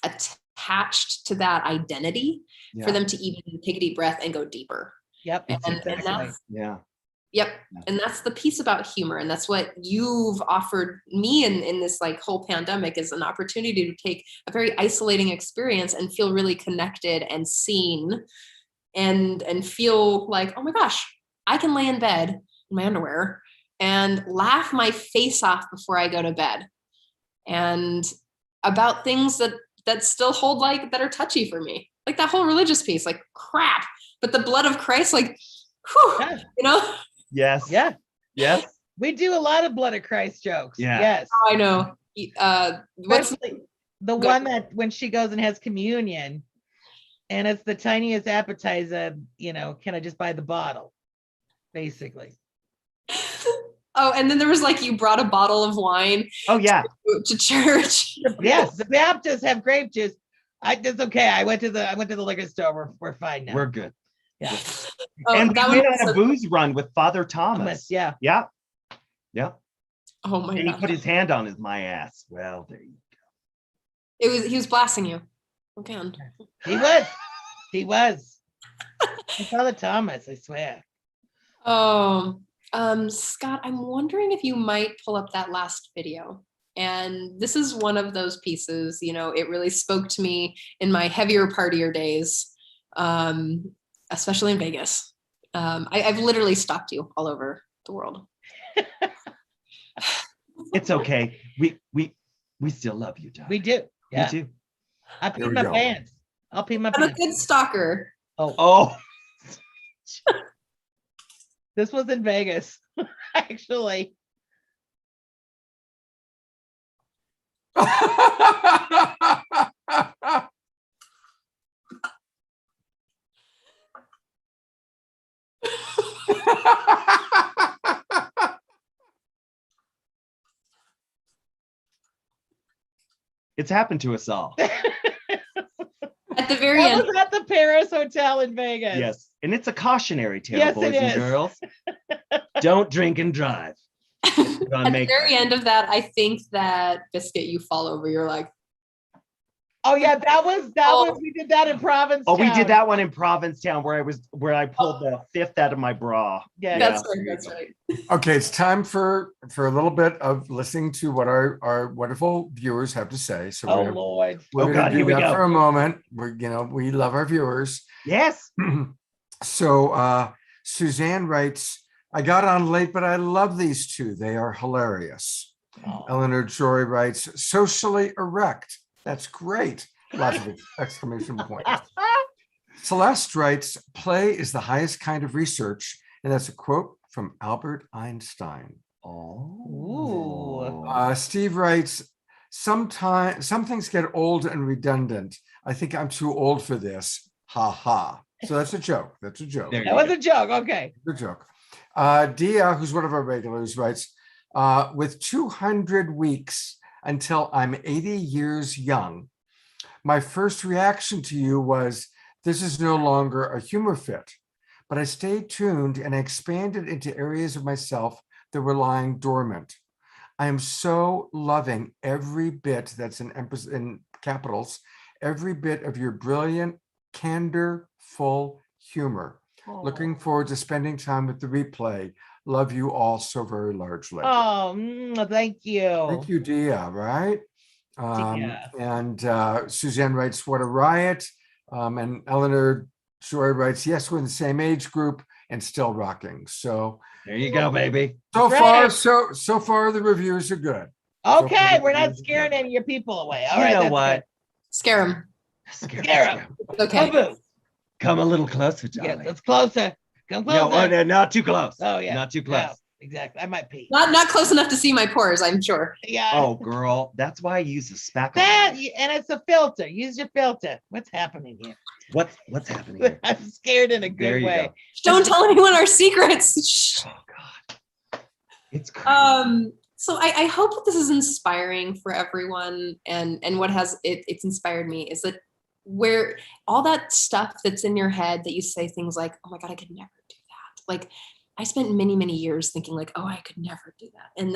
attached to that identity, for them to even take a deep breath and go deeper. Yep. And that's, Yeah. Yep. And that's the piece about humor. And that's what you've offered me in this like whole pandemic, is an opportunity to take a very isolating experience and feel really connected and seen, and feel like, oh my gosh, I can lay in bed in my underwear and laugh my face off before I go to bed, and about things that still hold, like, that are touchy for me. Like that whole religious piece, like crap, but the blood of Christ, like, whew, you know? Yes. Yeah. Yes. We do a lot of blood of Christ jokes. Yeah. Yes. Oh, I know. Especially the one that when she goes and has communion, and it's the tiniest appetizer, can I just buy the bottle? Basically. Oh, and then there was like, you brought a bottle of wine. Oh yeah. To church. Yes, the Baptists have grape juice. It's okay. I went to the liquor store. We're fine now. We're good. Yeah. And we went on a booze run with Father Thomas. Yeah. Yeah. Yeah. Oh my And he God. put his hand on my ass. Well, there you go. He was blasting you. Okay. He was. Father Thomas, I swear. Oh, Scott, I'm wondering if you might pull up that last video. And this is one of those pieces, it really spoke to me in my heavier partier days, especially in Vegas. I've literally stalked you all over the world. It's okay. We still love you, Doc. We do. Yeah. We do. I pee my pants. I'll pee my I'm a pants. good stalker. Oh. This was in Vegas, actually. It's happened to us all. At the very That end. was at the Paris Hotel in Vegas. Yes. And it's a cautionary tale, Yes, boys it and is. girls. Don't drink and drive. At the very end of that, I think that Biscuit, you fall over. You're like, Oh yeah, that was we did that in Provincetown. Oh, we did that one in Provincetown where I pulled the fifth out of my bra. Yeah. that's right. Okay, it's time for a little bit of listening to what our wonderful viewers have to say. So Oh Lord. we're Oh, gonna God, do here we that go. for a moment. We love our viewers. Yes. So Suzanne writes, I got on late, but I love these two. They are hilarious. Oh. Eleanor Joy writes, socially erect. That's great. Lots of exclamation points. Celeste writes, play is the highest kind of research. And that's a quote from Albert Einstein. Ooh. Steve writes, some things get old and redundant. I think I'm too old for this. Ha ha. So that's a joke. That's a joke. That was a joke. Okay. Good joke. Dia, who's one of our regulars, writes, with 200 weeks until I'm 80 years young, my first reaction to you was, this is no longer a humor fit, but I stayed tuned and I expanded into areas of myself that were lying dormant. I am so loving every bit, that's in capitals, every bit of your brilliant, candor-full humor. Oh. Looking forward to spending time with the replay. Love you all so very largely. Oh, thank you. Thank you, Dia, right? Yeah. And Suzanne writes, what a riot. And Eleanor Joy writes, yes, we're in the same age group and still rocking. So There you go, baby. so Great. so far the reviews are good. Okay, So we're not scaring any of your people away. All You right. know that's what? good. Scare him. Scare him. Okay. Boo. Come a little closer, Yeah, darling. that's closer. Come closer. No, no, not too close. Oh yeah. Not too close. No, exactly. I might pee. Not close enough to see my pores, I'm sure. Yeah. Oh, girl, that's why I use a spackle. And it's a filter. Use your filter. What's happening here? What's happening here? I'm scared in a There good you way. go. Don't tell anyone our secrets. Shh. Oh God, it's crazy. So I hope that this is inspiring for everyone, and what has it's inspired me is that where all that stuff that's in your head that you say things like, oh my God, I could never do that. Like I spent many years thinking like, oh, I could never do that. And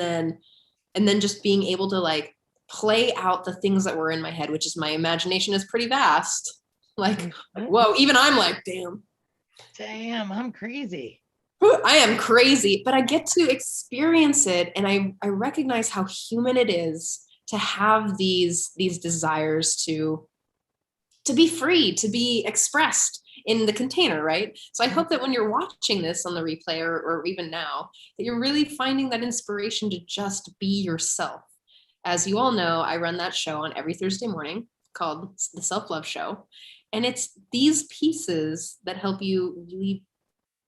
then just being able to like play out the things that were in my head, which is my imagination is pretty vast. Like, whoa, even I'm like, damn, I'm crazy. I am crazy, but I get to experience it. And I recognize how human it is to have these desires to be free, to be expressed in the container, right? So I hope that when you're watching this on the replay or even now, that you're really finding that inspiration to just be yourself. As you all know, I run that show on every Thursday morning called The Self-Love Show. And it's these pieces that help you really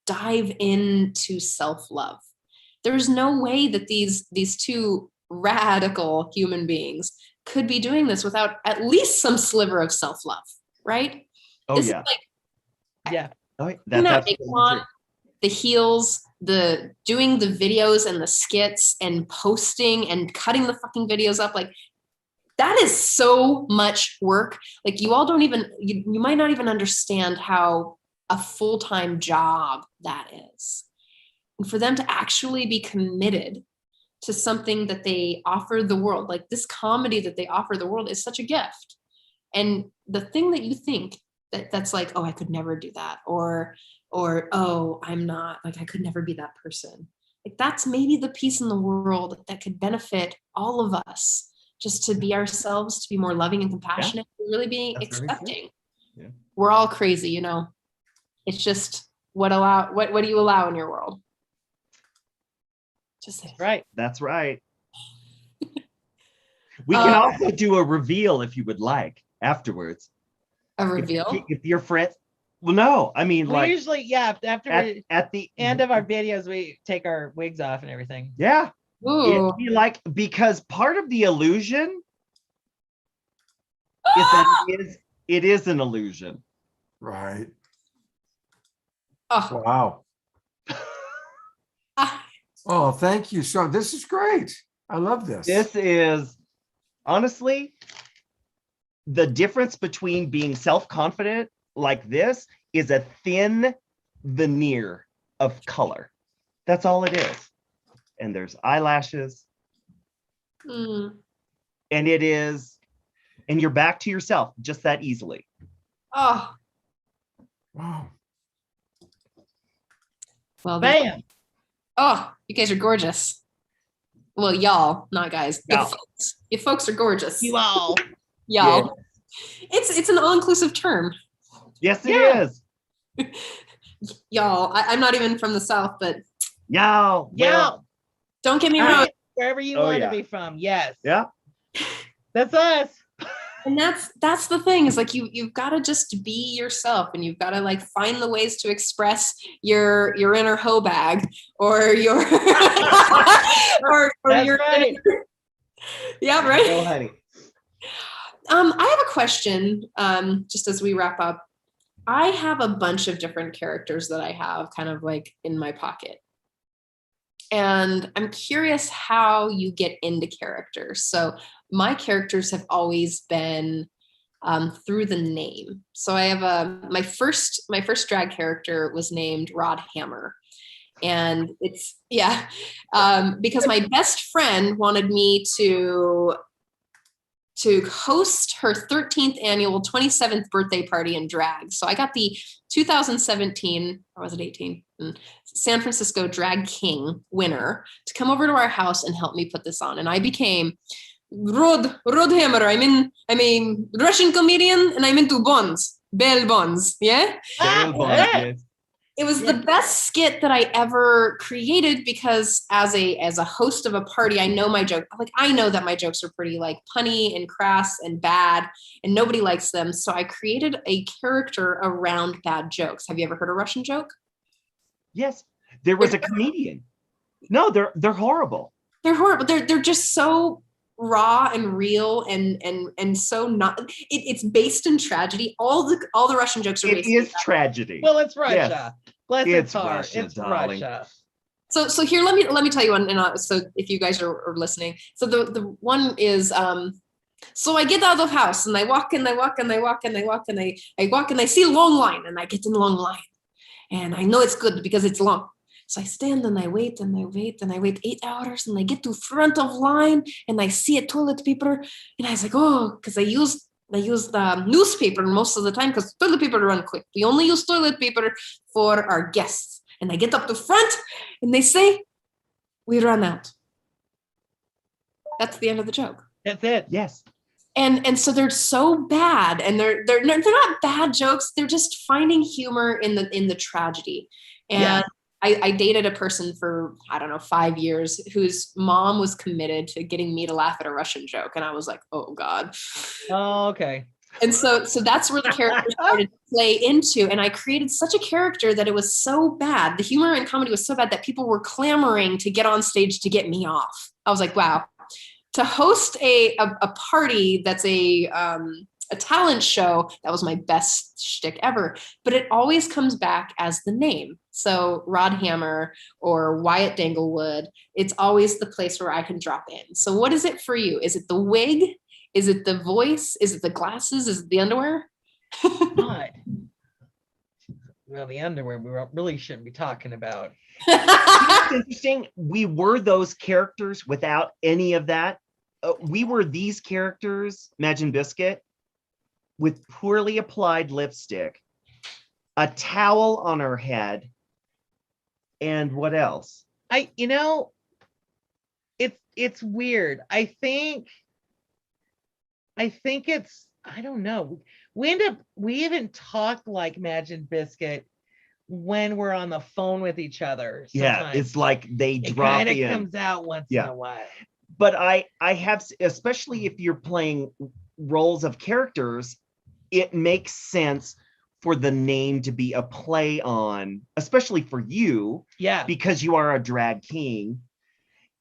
dive into self-love. There's no way that these two radical human beings could be doing this without at least some sliver of self-love, right? Oh this yeah. Is like, Yeah. Oh, that's absolutely true. The heels, the doing the videos and the skits and posting and cutting the fucking videos up, like that is so much work. Like you all don't even, you might not even understand how a full-time job that is. And for them to actually be committed to something that they offer the world, like this comedy that they offer the world is such a gift. And the thing that you think that's like, oh, I could never do that. Or, oh, I'm not, like, I could never be that person. Like that's maybe the piece in the world that could benefit all of us, just to be ourselves, to be more loving and compassionate, really being accepting. Yeah. We're all crazy, you know. It's just what do you allow in your world? Just say Right. That's right. We can also do a reveal if you would like afterwards. A reveal? If your friend, well, no, I mean, We usually, after at the end of our videos, we take our wigs off and everything. Yeah. Ooh. It'd be like, because part of the illusion is that it is an illusion. Right. Oh. Wow. Oh, thank you. So this is great. I love this. This is honestly the difference between being self-confident like this is a thin veneer of color. That's all it is. And there's eyelashes. Mm. And it is, and you're back to yourself just that easily. Oh. Wow. Well, bam. Oh, you guys are gorgeous. Well, y'all, not guys. Y'all. You folks are gorgeous. You all. Y'all. Yeah. It's an all-inclusive term. Yes, it is. Y'all. I'm not even from the South, but Y'all. Y'all. Don't get me wrong. Wherever you want to be from. Yes. Yeah. That's us. And that's the thing, is like you've got to just be yourself, and you've got to like find the ways to express your inner hoe bag or your or your right. Yeah, right. Oh, honey. I have a question, just as we wrap up. I have a bunch of different characters that I have kind of like in my pocket. And I'm curious how you get into characters. So my characters have always been through the name. So I have my first drag character was named Rod Hammer. And it's, because my best friend wanted me to host her 13th annual 27th birthday party in drag. So I got the 2017, or was it 18? San Francisco Drag King winner to come over to our house and help me put this on. And I became Rod Hammer. I'm a Russian comedian, and I'm into bonds, bail bonds. Yeah. Yes. It was the best skit that I ever created because as a host of a party, I know my joke. Like, I know that my jokes are pretty like punny and crass and bad, and nobody likes them. So I created a character around bad jokes. Have you ever heard a Russian joke? Yes, there was a comedian. No, they're horrible. They're horrible. They're just so raw and real and so not. It's based in tragedy. All the Russian jokes are. It is tragedy. Well, it's Russia. Yes. Bless It's its heart. Russia, It's darling. Russia. So here, let me tell you one. And so if you guys are listening, so the one is. So I get out of the house and I walk and I walk and I walk and I walk and I walk and I see a long line and I get in the long line, and I know it's good because it's long. So I stand and I wait and I wait and I wait 8 hours and I get to front of line and I see a toilet paper and I was like, oh, because I use the newspaper most of the time because toilet paper run quick. We only use toilet paper for our guests. And I get up to front and they say, we run out. That's the end of the joke. That's it. Yes. And so they're so bad, and they're not bad jokes. They're just finding humor in the tragedy. And I dated a person for, I don't know, 5 years whose mom was committed to getting me to laugh at a Russian joke. And I was like, oh God. Oh, okay. And so that's where the character started to play into. And I created such a character that it was so bad. The humor and comedy was so bad that people were clamoring to get on stage to get me off. I was like, wow. To host a party that's a talent show, that was my best shtick ever. But it always comes back as the name. So Rod Hammer or Wyatt Danglewood, it's always the place where I can drop in. So what is it for you? Is it the wig? Is it the voice? Is it the glasses? Is it the underwear? God. Well, the underwear we really shouldn't be talking about. It's interesting. We were those characters without any of that. We were these characters, Madge and Biscuit, with poorly applied lipstick, a towel on her head, and what else? It's weird. I think it's, I don't know. We even talk like Madge and Biscuit when we're on the phone with each other. Yeah, Sometimes it's like they it drop kind of in. comes out once in a while. But I have, especially if you're playing roles of characters, it makes sense for the name to be a play on, especially for you, because you are a drag king,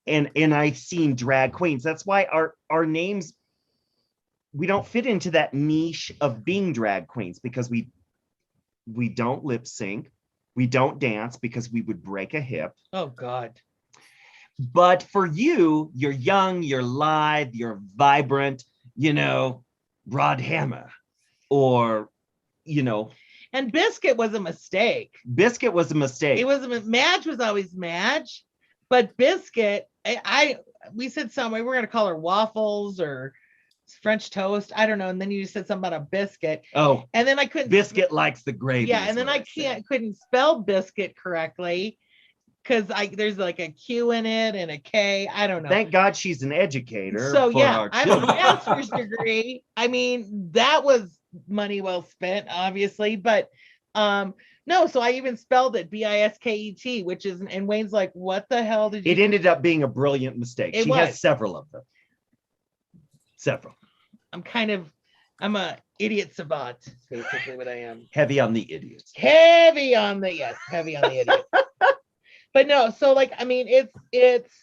and I've seen drag queens. That's why our names, we don't fit into that niche of being drag queens, because we don't lip sync, we don't dance because we would break a hip. Oh God. But for you, you're young, you're live, you're vibrant, Rod Hammer, or, And Biscuit was a mistake. Biscuit was a mistake. It was Madge was always Madge, but Biscuit, we said somewhere we're gonna call her Waffles or French toast. I don't know. And then you said something about a biscuit. Oh, and then I couldn't. Biscuit likes the gravy. Yeah, and then I couldn't spell biscuit correctly because there's like a Q in it and a K. I don't know. Thank God she's an educator. So yeah, I have a master's degree. I mean, that was money well spent, obviously. But no, so I even spelled it Bisket, which is, and Wayne's like, what the hell did you? It ended up being a brilliant mistake. She has several of them. Several. I'm a idiot savant, basically what I am. Heavy on the idiots. Heavy on the idiots. But no, so it's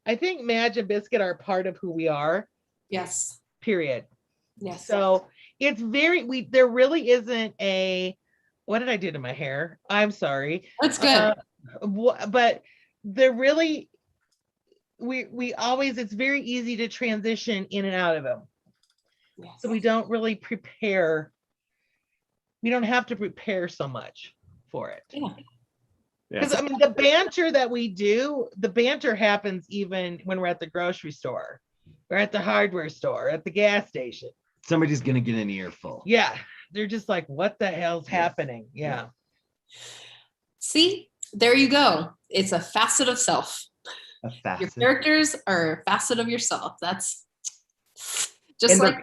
I think Madge and Biscuit are part of who we are. Yes. Period. Yes. So it's there really isn't what did I do to my hair? I'm sorry. That's good. But there really, we always, it's very easy to transition in and out of them. Yes. So we don't really prepare. We don't have to prepare so much for it. Yeah. Because the banter that we do, the banter happens even when we're at the grocery store, or at the hardware store, at the gas station. Somebody's gonna get an earful. Yeah, they're just like, "What the hell's happening?" Yeah. See, there you go. It's a facet of self. A facet. Your characters are a facet of yourself. That's just like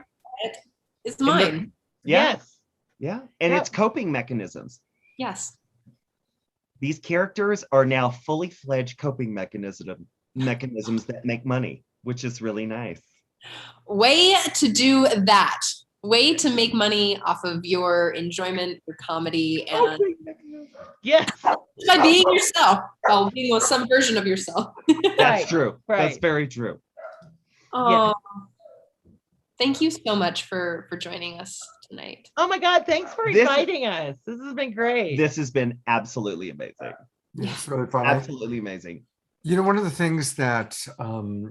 it's mine. Yes. Yeah, and it's coping mechanisms. Yes. These characters are now fully fledged coping mechanisms that make money, which is really nice. Way to do that. Way to make money off of your enjoyment, your comedy, and Yes. by being yourself. Well, being some version of yourself. That's Right, true. right. That's very true. Oh, thank you so much for joining us tonight. Oh my God, thanks for inviting us. This has been great. This has been absolutely amazing. Yeah, it's really fun. Absolutely amazing. You know, one of the things that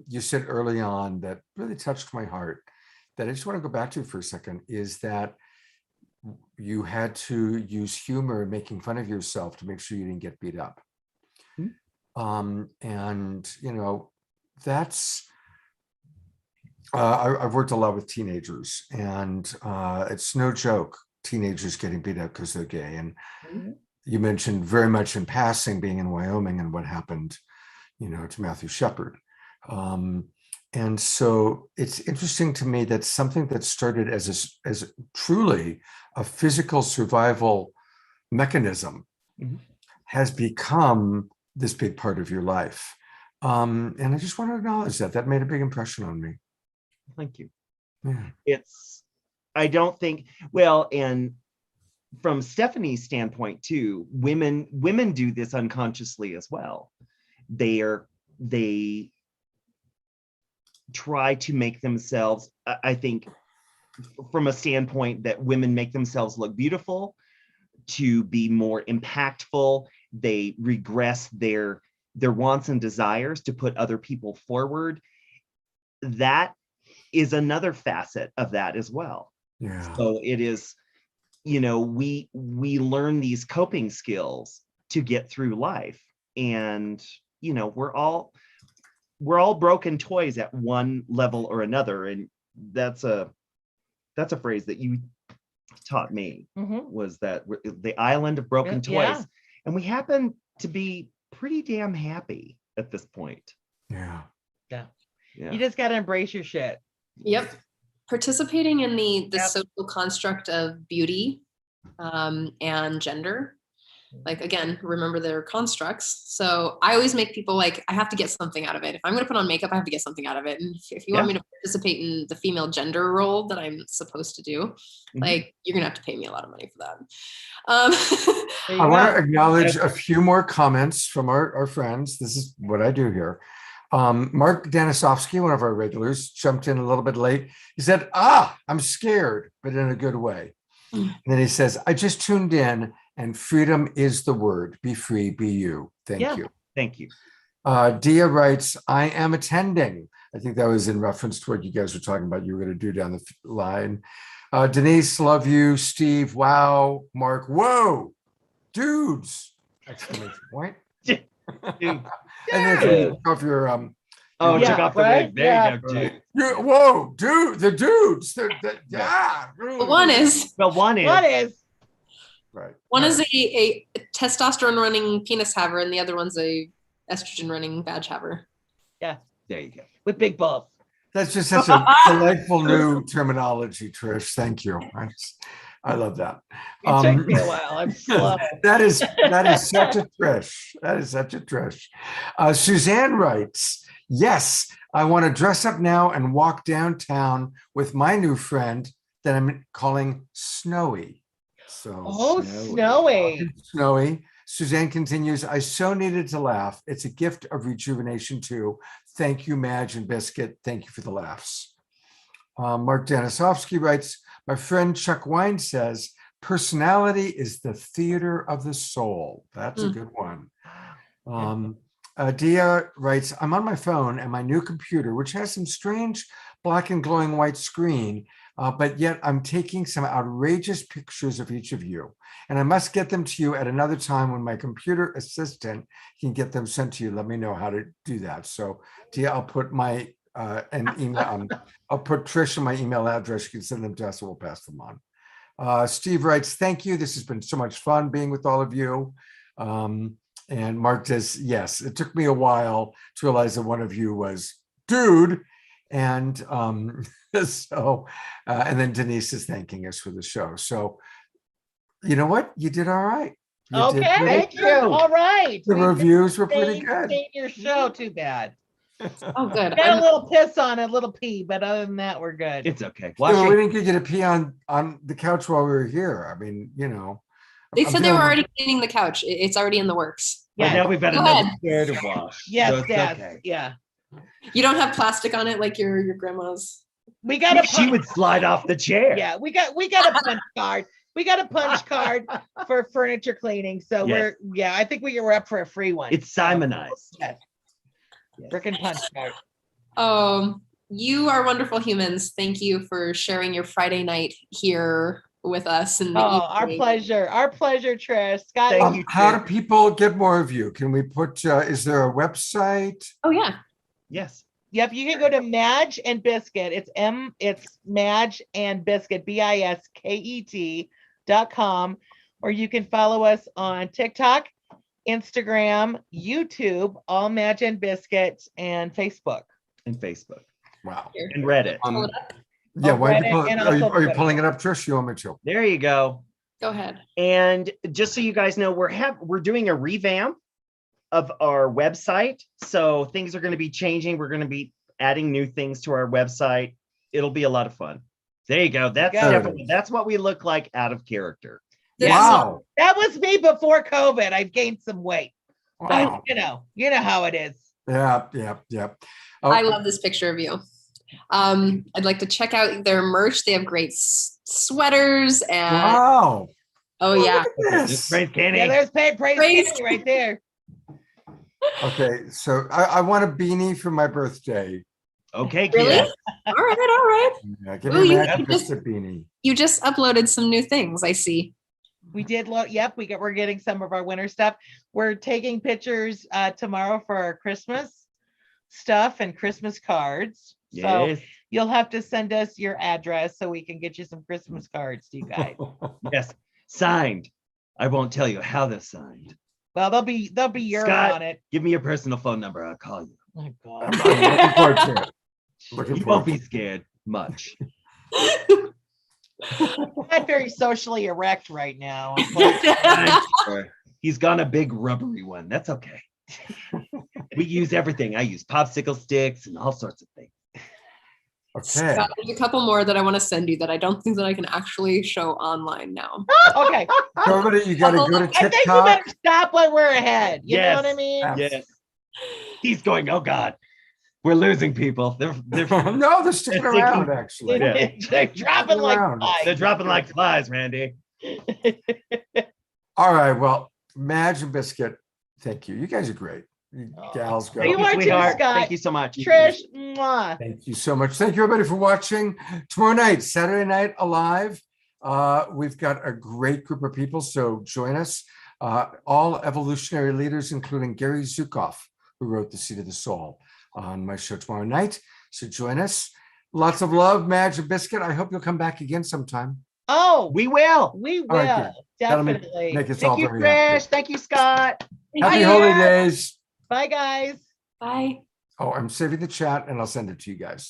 you said early on that really touched my heart, that I just want to go back to for a second, is that you had to use humor in making fun of yourself to make sure you didn't get beat up. And, you know, that's, I've worked a lot with teenagers, and it's no joke, teenagers getting beat up because they're gay. And you mentioned very much in passing being in Wyoming and what happened, you know, to Matthew Shepard. And so it's interesting to me that something that started as truly a physical survival mechanism has become this big part of your life. And I just want to acknowledge that made a big impression on me. Thank you. Yeah. I don't think, well, and from Stephanie's standpoint too, women do this unconsciously as well. They try to make themselves, I think, from a standpoint that women make themselves look beautiful, to be more impactful. They regress their wants and desires to put other people forward. That is another facet of that as well. Yeah. So it is, you know, we learn these coping skills to get through life, and you know, we're all broken toys at one level or another. And that's a phrase that you taught me, was that we're the island of broken toys. And we happen to be pretty damn happy at this point. Yeah. You just got to embrace your shit. Yep. Participating in the social construct of beauty and gender. Like, again, remember they're constructs. So I always make people like, I have to get something out of it. If I'm going to put on makeup, I have to get something out of it. And if you want me to participate in the female gender role that I'm supposed to do, like, you're going to have to pay me a lot of money for that. I want to acknowledge a few more comments from our friends. This is what I do here. Mark Danisovsky, one of our regulars, jumped in a little bit late. He said, I'm scared, but in a good way. And then he says, I just tuned in, and freedom is the word. Be free, be you. Thank you. Thank you. Dia writes, I am attending. I think that was in reference to what you guys were talking about. You were going to do down the line. Denise, love you. Steve, wow. Mark, whoa. Dudes. Exclamation point. And then you off your took off the wig. There you go, dude. Whoa, dude, the dudes. One is right. One is a testosterone running penis haver, and the other one's a estrogen running badge haver. Yeah. There you go. With big balls. That's just such a delightful new terminology, Trish. Thank you. I love that. It took me a while. I'm slow. That is such a Trish. That is such a Trish. Suzanne writes, yes, I want to dress up now and walk downtown with my new friend that I'm calling Snowy. So Snowy. Suzanne continues, I so needed to laugh. It's a gift of rejuvenation too. Thank you, Madge and Biscuit. Thank you for the laughs. Mark Danisovsky writes, my friend Chuck Wine says, personality is the theater of the soul. That's a good one. Dia writes, I'm on my phone and my new computer, which has some strange black and glowing white screen, but yet I'm taking some outrageous pictures of each of you. And I must get them to you at another time when my computer assistant can get them sent to you. Let me know how to do that. So Dia, I'll put my email, I'll put Trish in my email address. You can send them to us and we'll pass them on. Steve writes, thank you. This has been so much fun being with all of you. And Mark says, yes, it took me a while to realize that one of you was dude. And so, and then Denise is thanking us for the show. So, you know what? You did all right. You did Okay. pretty Thank good. you. All right. The We reviews were pretty stayed good. in your show. Too bad. Oh, good. Got a little piss on it, a little pee, but other than that, we're good. It's okay. Yeah, Wash we it. didn't get you to pee on the couch while we were here. I mean, They I'm said they were feeling- already cleaning the couch. It's already in the works. But Yeah. now we've got Go another ahead. chair to wash. Yes, so it's yes, okay. yeah. You don't have plastic on it like your grandma's. We got a She would slide off the chair. Yeah, we got a punch card. We got a punch card for furniture cleaning. So Yes. I think we're up for a free one. It's Simonized. Yes. Frickin' punch card. You are wonderful humans. Thank you for sharing your Friday night here with us. And Our pleasure. Our pleasure, Trish. Scott. Thank you. How do people get more of you? Can we put? Is there a website? Oh yeah. Yes. Yep, you can go to Madge and Biscuit. It's Madge and Biscuit, BISKET.com, or you can follow us on TikTok, Instagram, YouTube, all Madge and Biscuit, and Facebook. And Facebook. Wow. And Reddit. Yeah. Why Reddit and are you also pulling it up, Trish? You want me to? There you go. Go ahead. And just so you guys know, we're doing a revamp of our website. So things are going to be changing. We're going to be adding new things to our website. It'll be a lot of fun. There you go. That's what we look like out of character. Wow. That was me before COVID. I've gained some weight. Wow. But you know how it is. Yeah. Oh, I love this picture of you. I'd like to check out their merch. They have great sweaters and wow. oh yeah. Look at this. Praise Kenny. Yeah, there's praise Kenny right there. Okay, so I want a beanie for my birthday. Okay, kid. Really? All right. Yeah, give Ooh, me you a Madge just- Biscuit beanie. You just uploaded some new things, I see. We did. We're getting some of our winter stuff. We're taking pictures tomorrow for our Christmas stuff and Christmas cards. So Yes. you'll have to send us your address so we can get you some Christmas cards, you guys. Yes. Signed. I won't tell you how they're signed. Well, they'll be yours Scott, on it. Give me your personal phone number. I'll call you. Oh my God. I'm looking forward to it. Looking You forward won't to be it. scared much. I'm not very socially erect right now. I'm sure. He's gone a big rubbery one. That's okay. We use everything. I use popsicle sticks and all sorts of things. Okay. Scott, there's a couple more that I want to send you that I don't think that I can actually show online now. Okay. So everybody, you got to go to I think we TikTok. better stop when we're ahead. You know Yes. what I mean? Yes. He's going, oh God, we're losing people. They're No, they're sticking They're around, sticking- actually. Yeah. They're dropping like Around. flies. they're dropping like flies, Randy. All right. Well, Madge and Biscuit, thank you. You guys are great. You gals go. You are too, sweetheart. Scott. Thank you so much. Trish, mwah. Thank you so much. Thank you, everybody, for watching. Tomorrow night, Saturday Night Alive, we've got a great group of people, so join us. All evolutionary leaders, including Gary Zukav, who wrote The Seed of the Soul, on my show tomorrow night. So join us. Lots of love, Madge and Biscuit. I hope you'll come back again sometime. Oh, We will. we will. All right, good. That'll Definitely. make us Thank all you, very happy. Trish. Thank you, Scott. Happy Bye. holidays. Bye, guys. Bye. Oh, I'm saving the chat and I'll send it to you guys.